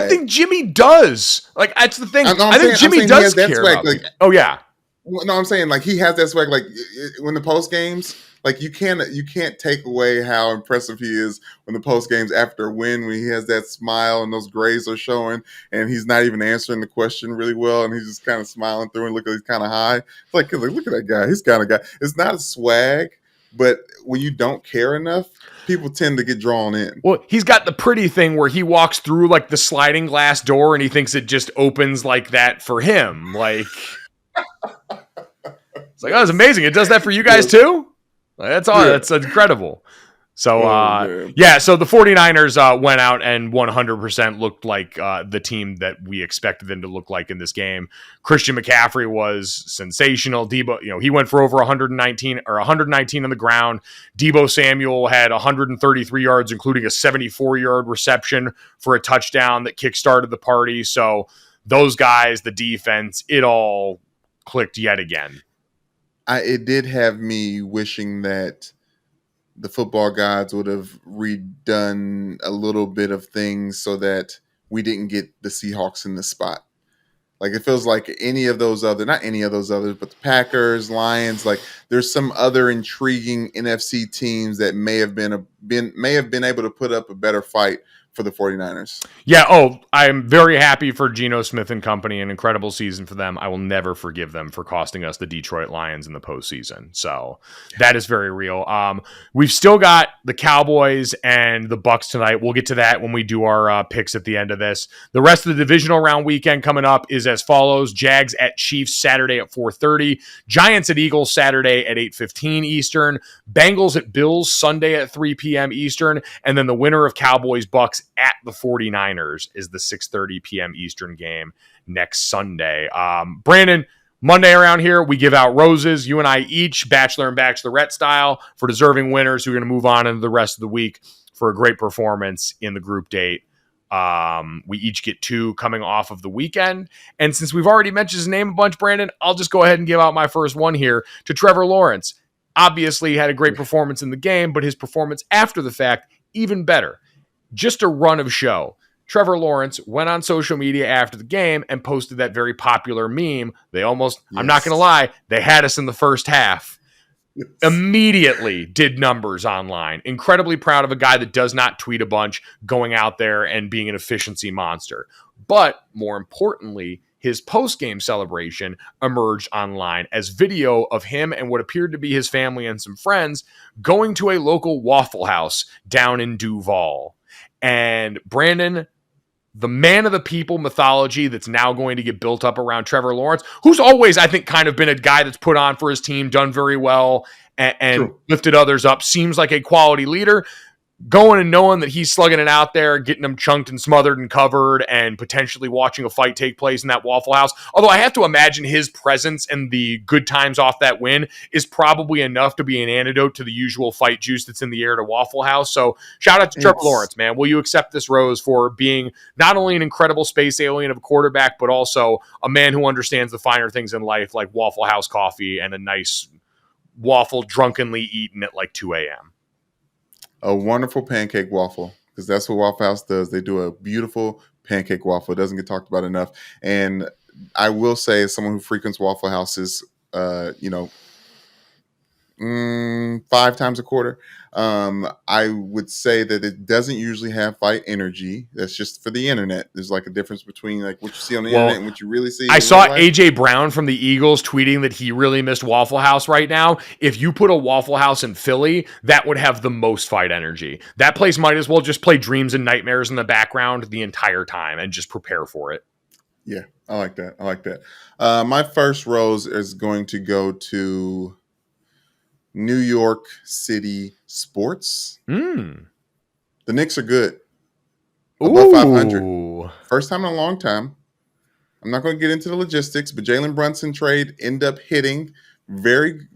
think Jimmy does. Like that's the thing. I think Jimmy does care about me. Oh yeah. No, I'm saying like he has that swag. Like when the post games, like you can't take away how impressive he is when the post games after a win, when he has that smile and those grays are showing, and he's not even answering the question really well, and he's just kind of smiling through and he's kind of high. It's like look at that guy. He's kind of guy. It's not a swag, but when you don't care enough, people tend to get drawn in. Well, he's got the pretty thing where he walks through like the sliding glass door, and he thinks it just opens like that for him, like. It's like, oh, it's amazing. It does that for you guys too? That's all. Yeah. That's incredible. So, so the 49ers went out and 100% looked like the team that we expected them to look like in this game. Christian McCaffrey was sensational. Debo, he went for over 119 on the ground. Debo Samuel had 133 yards, including a 74-yard reception for a touchdown that kickstarted the party. So those guys, the defense, it all clicked yet again. It did have me wishing that the football gods would have redone a little bit of things so that we didn't get the Seahawks in the spot. Like it feels like not any of those others, but the Packers, Lions, like there's some other intriguing NFC teams that may have been able to put up a better fight for the 49ers. Yeah. I'm very happy for Geno Smith and company. An incredible season for them. I will never forgive them for costing us the Detroit Lions in the postseason. So that is very real. We've still got the Cowboys and the Bucks tonight. We'll get to that when we do our picks at the end of this. The rest of the divisional round weekend coming up is as follows: Jags at Chiefs Saturday at 4:30, Giants at Eagles Saturday at 8:15 Eastern, Bengals at Bills Sunday at 3 p.m. Eastern, and then the winner of Cowboys Bucks at the 49ers is the 6:30 p.m. Eastern game next Sunday. Brandon, Monday around here, we give out roses. You and I each, Bachelor and Bachelorette style, for deserving winners who are going to move on into the rest of the week for a great performance in the group date. We each get 2 coming off of the weekend. And since we've already mentioned his name a bunch, Brandon, I'll just go ahead and give out my first one here to Trevor Lawrence. Obviously had a great performance in the game, but his performance after the fact, even better. Just a run of show. Trevor Lawrence went on social media after the game and posted that very popular meme. I'm not going to lie, they had us in the first half. Yes. Immediately did numbers online. Incredibly proud of a guy that does not tweet a bunch, going out there and being an efficiency monster. But more importantly, his post-game celebration emerged online as video of him and what appeared to be his family and some friends going to a local Waffle House down in Duval. And Brandon, the man of the people mythology that's now going to get built up around Trevor Lawrence, who's always, I think, kind of been a guy that's put on for his team, done very well, and lifted others up, seems like a quality leader. Going and knowing that he's slugging it out there, getting them chunked and smothered and covered, and potentially watching a fight take place in that Waffle House. Although I have to imagine his presence and the good times off that win is probably enough to be an antidote to the usual fight juice that's in the air to Waffle House. So shout out to Trevor Lawrence, man. Will you accept this rose for being not only an incredible space alien of a quarterback, but also a man who understands the finer things in life, like Waffle House coffee and a nice waffle drunkenly eaten at like 2 a.m.? A wonderful pancake waffle, because that's what Waffle House does. They do a beautiful pancake waffle. It doesn't get talked about enough. And I will say, as someone who frequents Waffle Houses, 5 times a quarter, I would say that it doesn't usually have fight energy. That's just for the internet. There's like a difference between like what you see on the internet and what you really see. I saw AJ Brown from the Eagles tweeting that he really missed Waffle House right now. If you put a Waffle House in Philly, that would have the most fight energy. That place might as well just play Dreams and Nightmares in the background the entire time and just prepare for it. Yeah, I like that. My first rose is going to go to New York City sports. The Knicks are good. Above 500. First time in a long time. I'm not going to get into the logistics, but Jalen Brunson trade end up hitting very.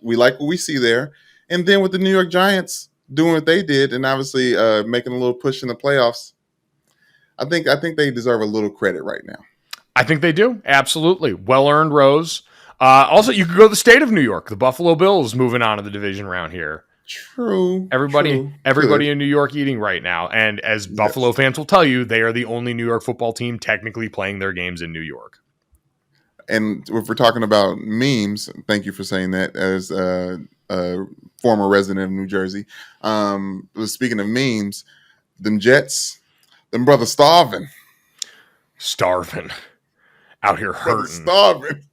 We like what we see there. And then with the New York Giants doing what they did and obviously making a little push in the playoffs, I think they deserve a little credit right now. I think they do. Absolutely. Well-earned rose. Also, you could go to the state of New York. The Buffalo Bills moving on to the division round here. True. Everybody in New York eating right now. And as Buffalo fans will tell you, they are the only New York football team technically playing their games in New York. And if we're talking about memes, thank you for saying that as a former resident of New Jersey. Speaking of memes, them Jets, them brothers starving. Out here hurting. Starving.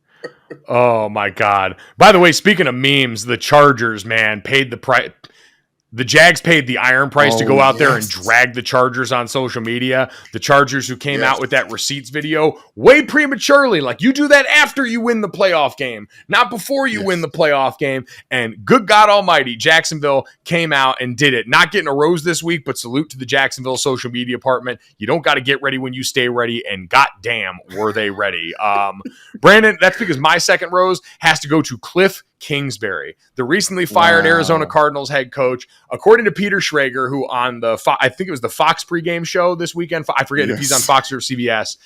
Oh my God. By the way, speaking of memes, the Chargers, man, paid the price. The Jags paid the iron price to go out there and drag the Chargers on social media. The Chargers who came out with that receipts video way prematurely. Like, you do that after you win the playoff game, not before you win the playoff game. And good God almighty, Jacksonville came out and did it. Not getting a rose this week, but salute to the Jacksonville social media department. You don't got to get ready when you stay ready, and goddamn, were they ready. Brandon, that's because my second rose has to go to Kliff Kingsbury, the recently fired Arizona Cardinals head coach. According to Peter Schrager, who on the I think it was the Fox pregame show this weekend, I forget if he's on Fox or CBS,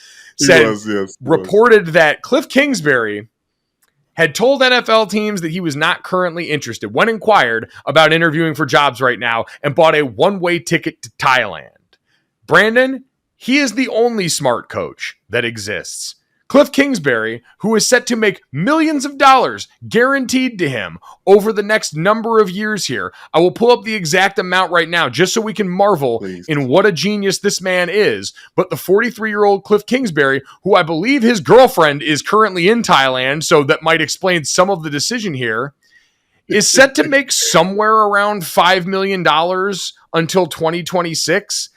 reported that Kliff Kingsbury had told NFL teams that he was not currently interested when inquired about interviewing for jobs right now, and bought a one-way ticket to Thailand. Brandon, he is the only smart coach that exists. Kliff Kingsbury, who is set to make millions of dollars guaranteed to him over the next number of years here. I will pull up the exact amount right now just so we can marvel in what a genius this man is. But the 43-year-old Kliff Kingsbury, who I believe his girlfriend is currently in Thailand, so that might explain some of the decision here, is set to make somewhere around $5 million until 2026.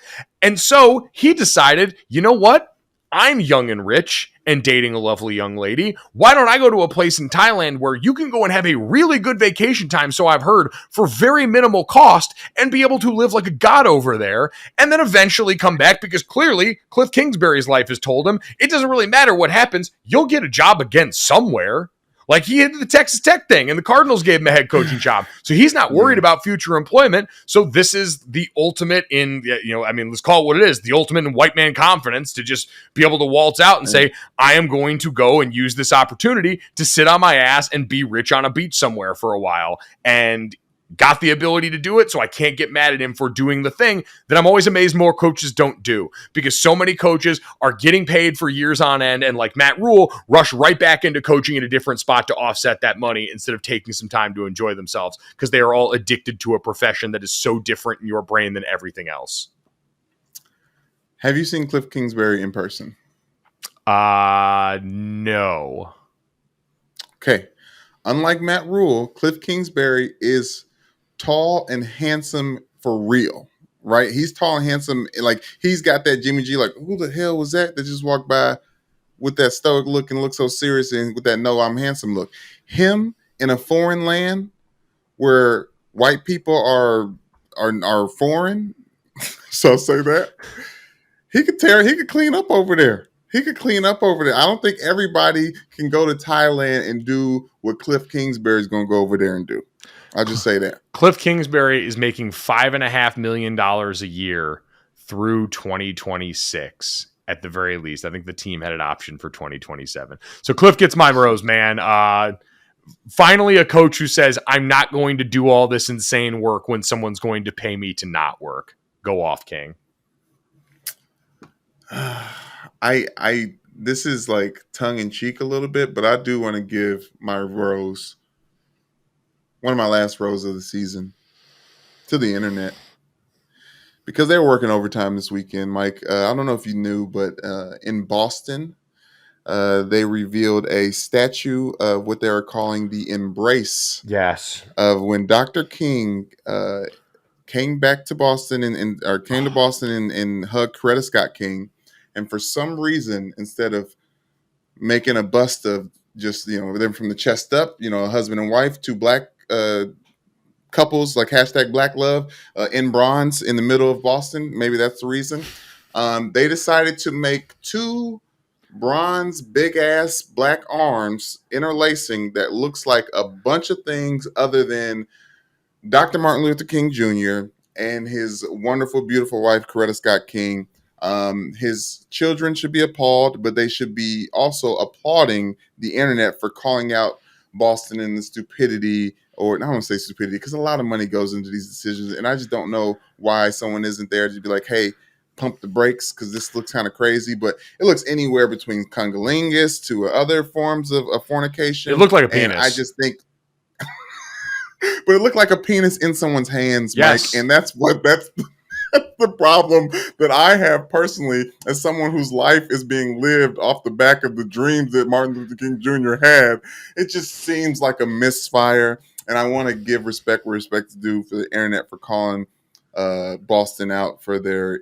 And so he decided, you know what? I'm young and rich and dating a lovely young lady. Why don't I go to a place in Thailand where you can go and have a really good vacation time, so I've heard, for very minimal cost, and be able to live like a god over there, and then eventually come back, because clearly Kliff Kingsbury's life has told him it doesn't really matter what happens. You'll get a job again somewhere. Like, he did the Texas Tech thing, and the Cardinals gave him a head coaching job. So he's not worried about future employment. So this is the ultimate in, let's call it what it is, the ultimate in white man confidence, to just be able to waltz out and say, I am going to go and use this opportunity to sit on my ass and be rich on a beach somewhere for a while. And got the ability to do it, so I can't get mad at him for doing the thing that I'm always amazed more coaches don't do, because so many coaches are getting paid for years on end and, like Matt Rule, rush right back into coaching in a different spot to offset that money instead of taking some time to enjoy themselves, because they are all addicted to a profession that is so different in your brain than everything else. Have you seen Kliff Kingsbury in person? No. Okay. Unlike Matt Rule, Kliff Kingsbury is tall and handsome for real, right? He's tall and handsome. Like, he's got that Jimmy G, like, who the hell was that just walked by with that stoic look and look so serious and with that no, I'm handsome look? Him in a foreign land where white people are foreign, so I'll say that, he could clean up over there. I don't think everybody can go to Thailand and do what Kliff Kingsbury is going to go over there and do. I'll just say that. Kliff Kingsbury is making $5.5 million a year through 2026 at the very least. I think the team had an option for 2027. So Kliff gets my rose, man. Finally, a coach who says, I'm not going to do all this insane work when someone's going to pay me to not work. Go off, King. This is like tongue in cheek a little bit, but I do want to give my rose, one of my last rose of the season, to the internet, because they were working overtime this weekend. Mike, I don't know if you knew, but in Boston, they revealed a statue of what they are calling the embrace. Yes. Of when Dr. King came back to Boston and hugged Coretta Scott King. And for some reason, instead of making a bust of just, them from the chest up, a husband and wife, two black couples, like hashtag Black Love, in bronze in the middle of Boston, maybe that's the reason, they decided to make two bronze big-ass black arms interlacing that looks like a bunch of things other than Dr. Martin Luther King Jr. and his wonderful, beautiful wife, Coretta Scott King. His children should be appalled, but they should be also applauding the internet for calling out Boston and the stupidity, or I don't want to say stupidity, because a lot of money goes into these decisions, and I just don't know why someone isn't there to be like, hey, pump the brakes, because this looks kind of crazy. But it looks anywhere between cunnilingus to other forms of fornication. It looked like a penis. And I just think, but it looked like a penis in someone's hands, yes. Mike, and that's the problem that I have personally as someone whose life is being lived off the back of the dreams that Martin Luther King Jr. had. It just seems like a misfire, and I want to give respect where respect is due for the internet for calling Boston out for their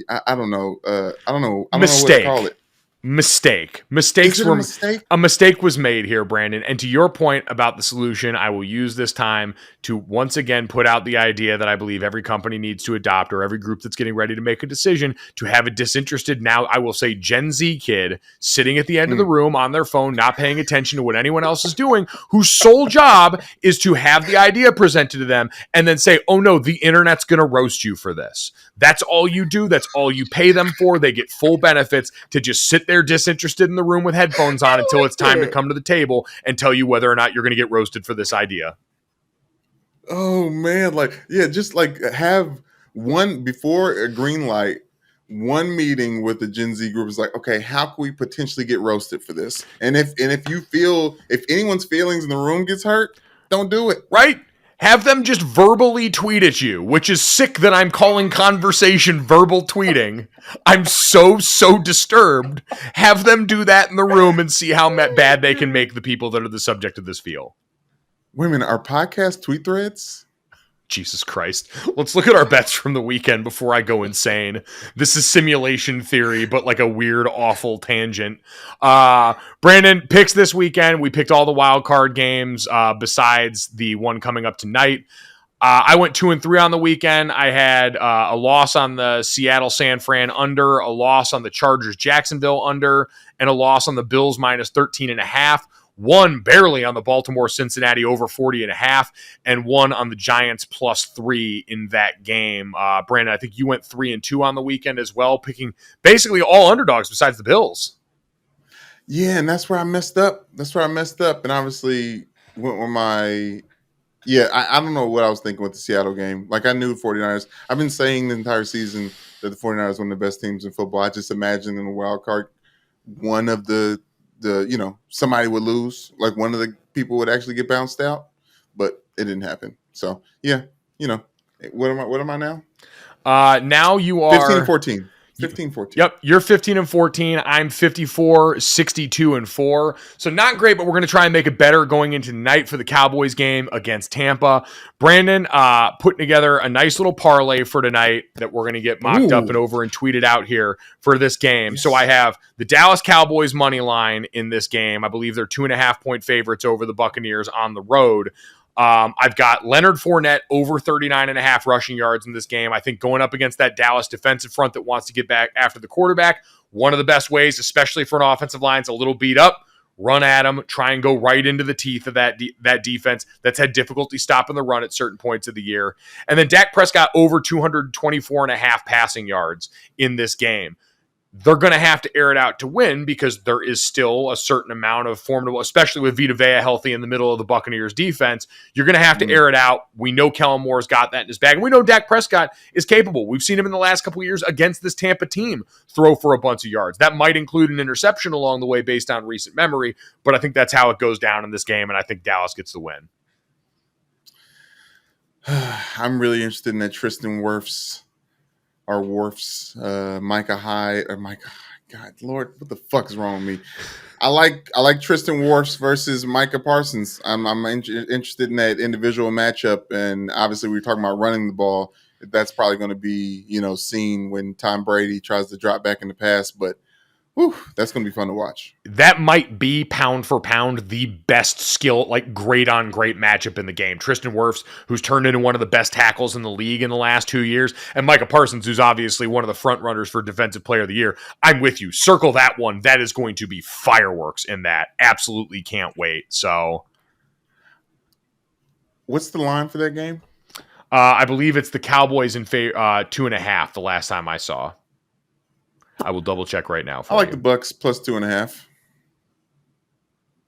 I don't know what to call it. Mistake. A mistake was made here, Brandon. And to your point about the solution, I will use this time to once again put out the idea that I believe every company needs to adopt, or every group that's getting ready to make a decision, to have a disinterested, now I will say Gen Z kid sitting at the end of the room on their phone, not paying attention to what anyone else is doing, whose sole job is to have the idea presented to them and then say, oh no, the internet's going to roast you for this. That's all you do. That's all you pay them for. They get full benefits to just sit there disinterested in the room with headphones on until it's time to come to the table and tell you whether or not you're going to get roasted for this idea. Oh man, just have one before a green light, one meeting with the Gen Z group is like, okay, how can we potentially get roasted for this? And if anyone's feelings in the room gets hurt, don't do it. Right? Have them just verbally tweet at you, which is sick that I'm calling conversation verbal tweeting. I'm so disturbed. Have them do that in the room and see how bad they can make the people that are the subject of this feel. Wait a minute, are podcast tweet threads? Jesus Christ. Let's look at our bets from the weekend before I go insane. This is simulation theory, but like a weird, awful tangent. Brandon, picks this weekend. We picked all the wild card games besides the one coming up tonight. I went 2-3 on the weekend. I had a loss on the Seattle San Fran under, a loss on the Chargers Jacksonville under, and a loss on the Bills minus 13.5. One barely on the Baltimore Cincinnati over 40.5, and one on the Giants +3 in that game. Brandon, I think you went 3-2 on the weekend as well, picking basically all underdogs besides the Bills. Yeah, and that's where I messed up. And obviously went with my Yeah, I don't know what I was thinking with the Seattle game. Like, I knew 49ers. I've been saying the entire season that the 49ers are one of the best teams in football. I just imagined in the wild card, one of the somebody would lose. Like, one of the people would actually get bounced out, but it didn't happen. So, yeah, you know, what am I now? Now you 15 are 14. 15-14. Yep, you're 15-14. I'm 54-62-4. So not great, but we're going to try and make it better going into tonight for the Cowboys game against Tampa. Brandon putting together a nice little parlay for tonight that we're going to get mocked up and over and tweeted out here for this game. Yes. So I have the Dallas Cowboys money line in this game. I believe they're 2.5-point favorites over the Buccaneers on the road. I've got Leonard Fournette over 39.5 rushing yards in this game. I think going up against that Dallas defensive front that wants to get back after the quarterback, one of the best ways, especially for an offensive line, is a little beat up, run at them, try and go right into the teeth of that defense that's had difficulty stopping the run at certain points of the year. And then Dak Prescott over 224.5 passing yards in this game. They're going to have to air it out to win because there is still a certain amount of formidable, especially with Vita Vea healthy in the middle of the Buccaneers defense. You're going to have to air it out. We know Kellen Moore's got that in his bag. And we know Dak Prescott is capable. We've seen him in the last couple of years against this Tampa team throw for a bunch of yards. That might include an interception along the way based on recent memory, but I think that's how it goes down in this game, and I think Dallas gets the win. I'm really interested in that Tristan Wirfs. Micah Hyde, or Micah. God, Lord, what the fuck is wrong with me? I like Tristan Wirfs versus Micah Parsons. I'm interested in that individual matchup, and obviously we're talking about running the ball. That's probably going to be seen when Tom Brady tries to drop back in the pass, but. Whew, that's going to be fun to watch. That might be pound for pound the best skill, like great on great matchup in the game. Tristan Wirfs, who's turned into one of the best tackles in the league in the last 2 years, and Micah Parsons, who's obviously one of the front runners for Defensive Player of the Year. I'm with you. Circle that one. That is going to be fireworks in that. Absolutely can't wait. So, what's the line for that game? I believe it's the Cowboys in 2.5 the last time I saw. I will double check right now. I like the Bucks plus 2.5.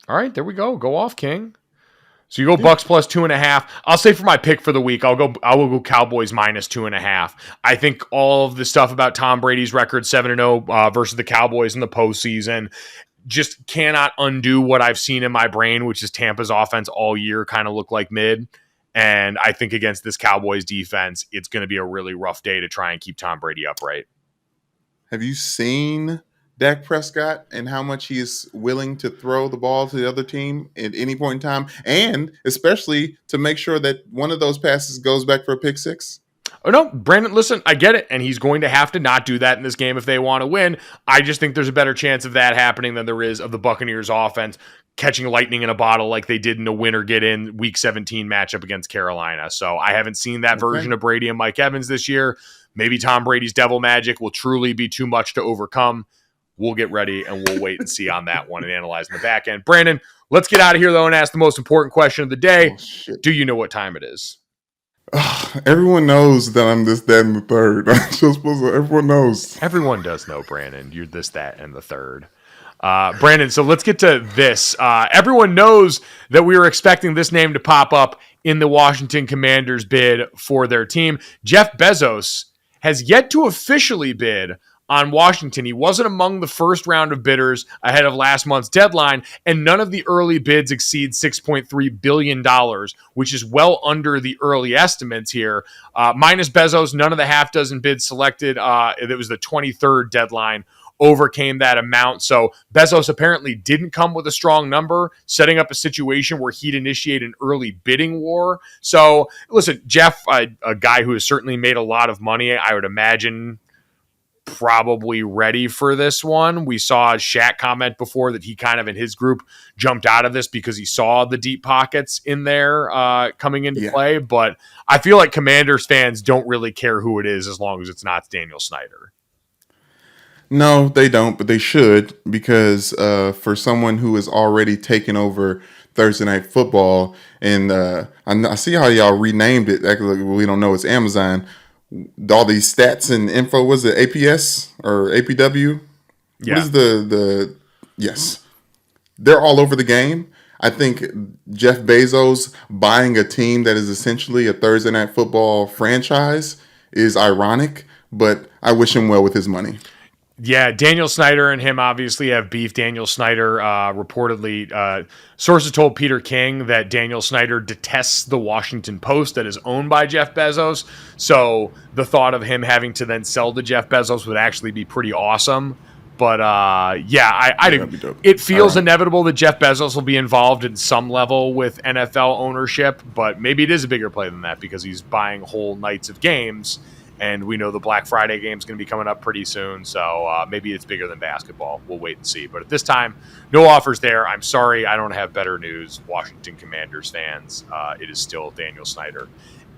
All right, there we go. Go off, King. So you go Bucks plus 2.5. I'll say for my pick for the week, I will go Cowboys minus 2.5. I think all of the stuff about Tom Brady's record 7-0 versus the Cowboys in the postseason just cannot undo what I've seen in my brain, which is Tampa's offense all year kind of look like mid. And I think against this Cowboys defense, it's going to be a really rough day to try and keep Tom Brady upright. Have you seen Dak Prescott and how much he is willing to throw the ball to the other team at any point in time? And especially to make sure that one of those passes goes back for a pick six? Oh, no, Brandon, listen, I get it. And he's going to have to not do that in this game if they want to win. I just think there's a better chance of that happening than there is of the Buccaneers offense catching lightning in a bottle like they did in a win or get in week 17 matchup against Carolina. So I haven't seen that version of Brady and Mike Evans this year. Maybe Tom Brady's devil magic will truly be too much to overcome. We'll get ready and we'll wait and see on that one and analyze in the back end. Brandon, let's get out of here, though, and ask the most important question of the day. Do you know what time it is? Everyone knows that I'm this, that, and the third. Everyone knows. Everyone does know, Brandon. You're this, that, and the third. Brandon, so let's get to this. Everyone knows that we were expecting this name to pop up in the Washington Commanders bid for their team. Jeff Bezos has yet to officially bid on Washington. He wasn't among the first round of bidders ahead of last month's deadline, and none of the early bids exceed $6.3 billion, which is well under the early estimates here. Minus Bezos, none of the half dozen bids selected. It was the 23rd deadline overcame that amount. So Bezos apparently didn't come with a strong number, setting up a situation where he'd initiate an early bidding war. So listen, Jeff, a guy who has certainly made a lot of money, I would imagine probably ready for this one. We saw Shaq comment before that he kind of in his group jumped out of this because he saw the deep pockets in there coming into play. But I feel like Commanders fans don't really care who it is as long as it's not Daniel Snyder. No, they don't, but they should, because for someone who has already taken over Thursday Night Football, and I see how y'all renamed it. Actually, we don't know it's Amazon. All these stats and info, was it APS or APW? Yeah. What is the yes? They're all over the game. I think Jeff Bezos buying a team that is essentially a Thursday Night Football franchise is ironic, but I wish him well with his money. Yeah, Daniel Snyder and him obviously have beef. Daniel Snyder reportedly, sources told Peter King that Daniel Snyder detests the Washington Post that is owned by Jeff Bezos. So the thought of him having to then sell to Jeff Bezos would actually be pretty awesome. But it feels inevitable that Jeff Bezos will be involved in some level with NFL ownership, but maybe it is a bigger play than that because he's buying whole nights of games. And we know the Black Friday game is going to be coming up pretty soon, so maybe it's bigger than basketball. We'll wait and see. But at this time, no offers there. I'm sorry, I don't have better news, Washington Commanders fans. It is still Daniel Snyder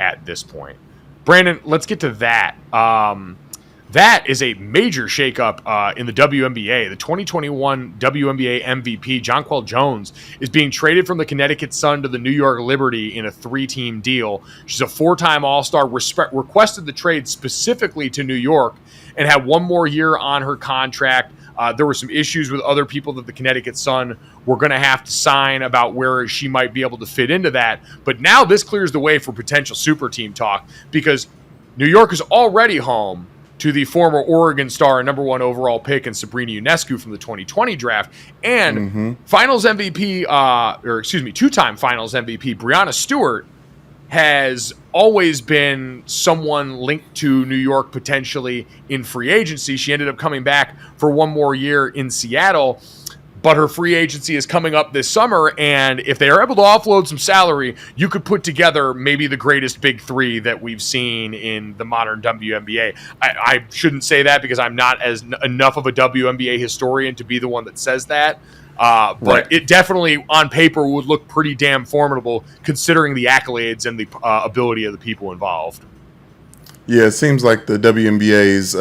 at this point. Brandon, let's get to that. That is a major shakeup in the WNBA. The 2021 WNBA MVP, Jonquel Jones, is being traded from the Connecticut Sun to the New York Liberty in a 3-team deal. She's a 4-time All-Star, requested the trade specifically to New York, and had one more year on her contract. There were some issues with other people that the Connecticut Sun were going to have to sign about where she might be able to fit into that. But now this clears the way for potential super team talk because New York is already home to the former Oregon star and number 1 overall pick and Sabrina Ionescu from the 2020 draft, and Finals MVP, 2-time Finals MVP Breanna Stewart has always been someone linked to New York potentially in free agency. She ended up coming back for one more year in Seattle, but her free agency is coming up this summer, and if they are able to offload some salary, you could put together maybe the greatest big three that we've seen in the modern WNBA. I shouldn't say that because I'm not enough of a WNBA historian to be the one that says that, but It definitely, on paper, would look pretty damn formidable considering the accolades and the ability of the people involved. Yeah, it seems like the WNBA's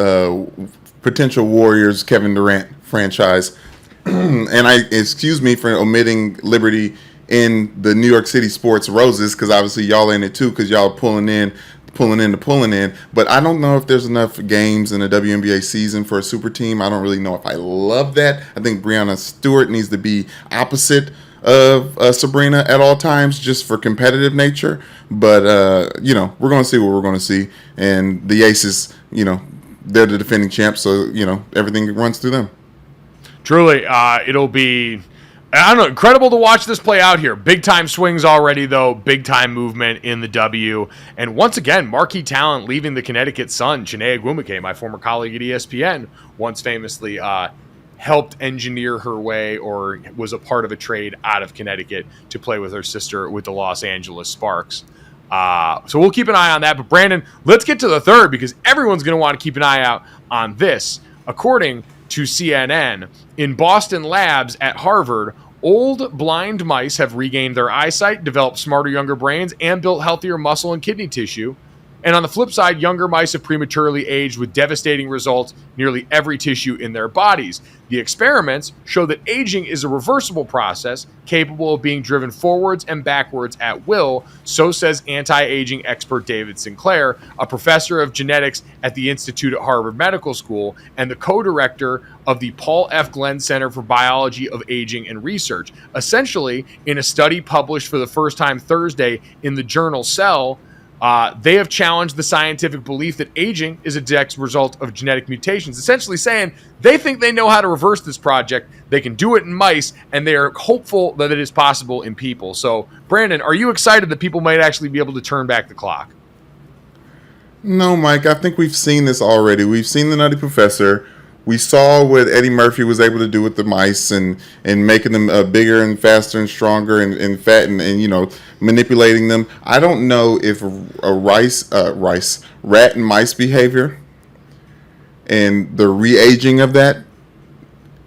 potential Warriors Kevin Durant franchise. And excuse me for omitting Liberty in the New York City sports roses, because obviously y'all in it too, because y'all pulling in. But I don't know if there's enough games in a WNBA season for a super team. I don't really know if I love that. I think Breanna Stewart needs to be opposite of Sabrina at all times, just for competitive nature. But we're going to see what we're going to see, and the Aces, they're the defending champs, so everything runs through them. Truly, it'll be, incredible to watch this play out here. Big time swings already, though. Big time movement in the W. And once again, marquee talent leaving the Connecticut Sun. Chiney Ogwumike, my former colleague at ESPN, once famously helped engineer her way or was a part of a trade out of Connecticut to play with her sister with the Los Angeles Sparks. So we'll keep an eye on that. But Brandon, let's get to the third because everyone's going to want to keep an eye out on this. According to CNN, in Boston labs at Harvard, old blind mice have regained their eyesight, developed smarter, younger brains, and built healthier muscle and kidney tissue. And on the flip side, younger mice have prematurely aged with devastating results nearly every tissue in their bodies. The experiments show that aging is a reversible process capable of being driven forwards and backwards at will, so says anti-aging expert David Sinclair, a professor of genetics at the Institute at Harvard Medical School and the co-director of the Paul F. Glenn Center for Biology of Aging and Research. Essentially, in a study published for the first time Thursday in the journal Cell, they have challenged the scientific belief that aging is a direct result of genetic mutations, essentially saying they think they know how to reverse this project. They can do it in mice, and they are hopeful that it is possible in people. So, Brandon, are you excited that people might actually be able to turn back the clock? No, Mike, I think we've seen this already. We've seen the Nutty Professor. We saw what Eddie Murphy was able to do with the mice and making them bigger and faster and stronger and fat and manipulating them. I don't know if rat and mice behavior and the re-aging of that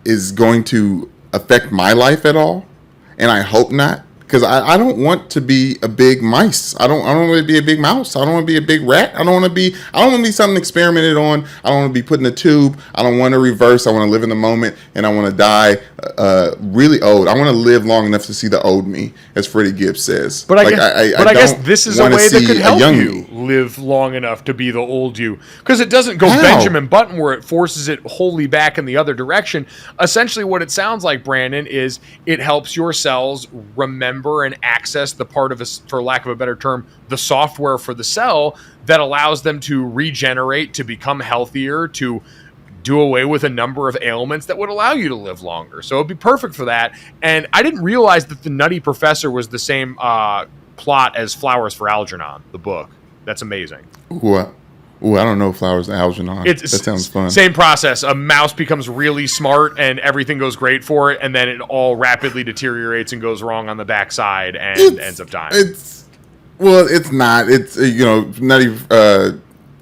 is going to affect my life at all. And I hope not, because I don't want to be a big mice. I don't want to be a big mouse. I don't want to be a big rat. I don't want to be something experimented on. I don't want to be put in a tube. I don't want to reverse. I want to live in the moment, and I want to die really old. I want to live long enough to see the old me, as Freddie Gibbs says. But I guess this is a way that could help you live long enough to be the old you, because it doesn't go Benjamin Button where it forces it wholly back in the other direction. Essentially, what it sounds like, Brandon, is it helps your cells remember and access the part of us, for lack of a better term, the software for the cell that allows them to regenerate, to become healthier, to do away with a number of ailments that would allow you to live longer. So it'd be perfect for that. And I didn't realize that The Nutty Professor was the same plot as Flowers for Algernon, the book. That's amazing. Ooh, I don't know Flowers and Algernon. That sounds fun. Same process. A mouse becomes really smart and everything goes great for it, and then it all rapidly deteriorates and goes wrong on the backside and ends up dying. It's not. It's, Nutty,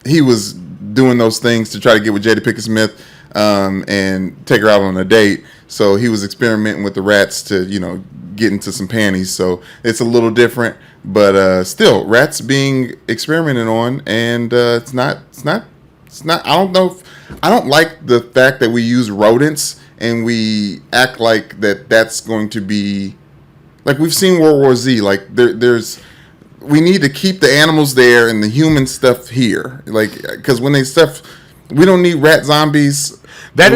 he was doing those things to try to get with Jada Pinkett Smith and take her out on a date. So he was experimenting with the rats to, get into some panties. So it's a little different. But still, rats being experimented on, and it's not. I don't know. I don't like the fact that we use rodents and we act like that's going to be like we've seen World War Z. Like we need to keep the animals there and the human stuff here. Like, because when we don't need rat zombies. That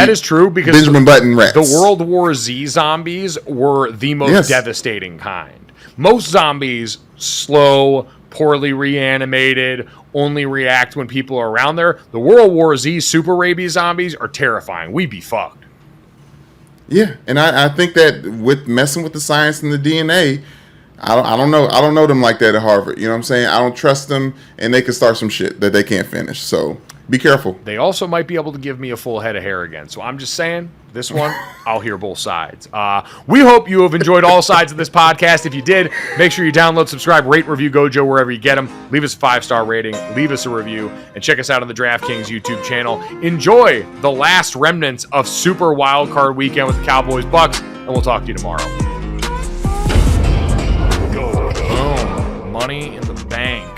is true, because Benjamin Button rats. The World War Z zombies were the most devastating kind. Most zombies, slow, poorly reanimated, only react when people are around there. The World War Z super rabies zombies are terrifying. We'd be fucked. Yeah, and I think that with messing with the science and the DNA, I don't know them like that at Harvard. You know what I'm saying? I don't trust them, and they could start some shit that they can't finish. So be careful. They also might be able to give me a full head of hair again. So I'm just saying, this one, I'll hear both sides. We hope you have enjoyed all sides of this podcast. If you did, make sure you download, subscribe, rate, review Gojo wherever you get them. Leave us a 5-star rating, leave us a review, and check us out on the DraftKings YouTube channel. Enjoy the last remnants of Super Wildcard Weekend with the Cowboys Bucks, and we'll talk to you tomorrow. Boom. Money in the bank.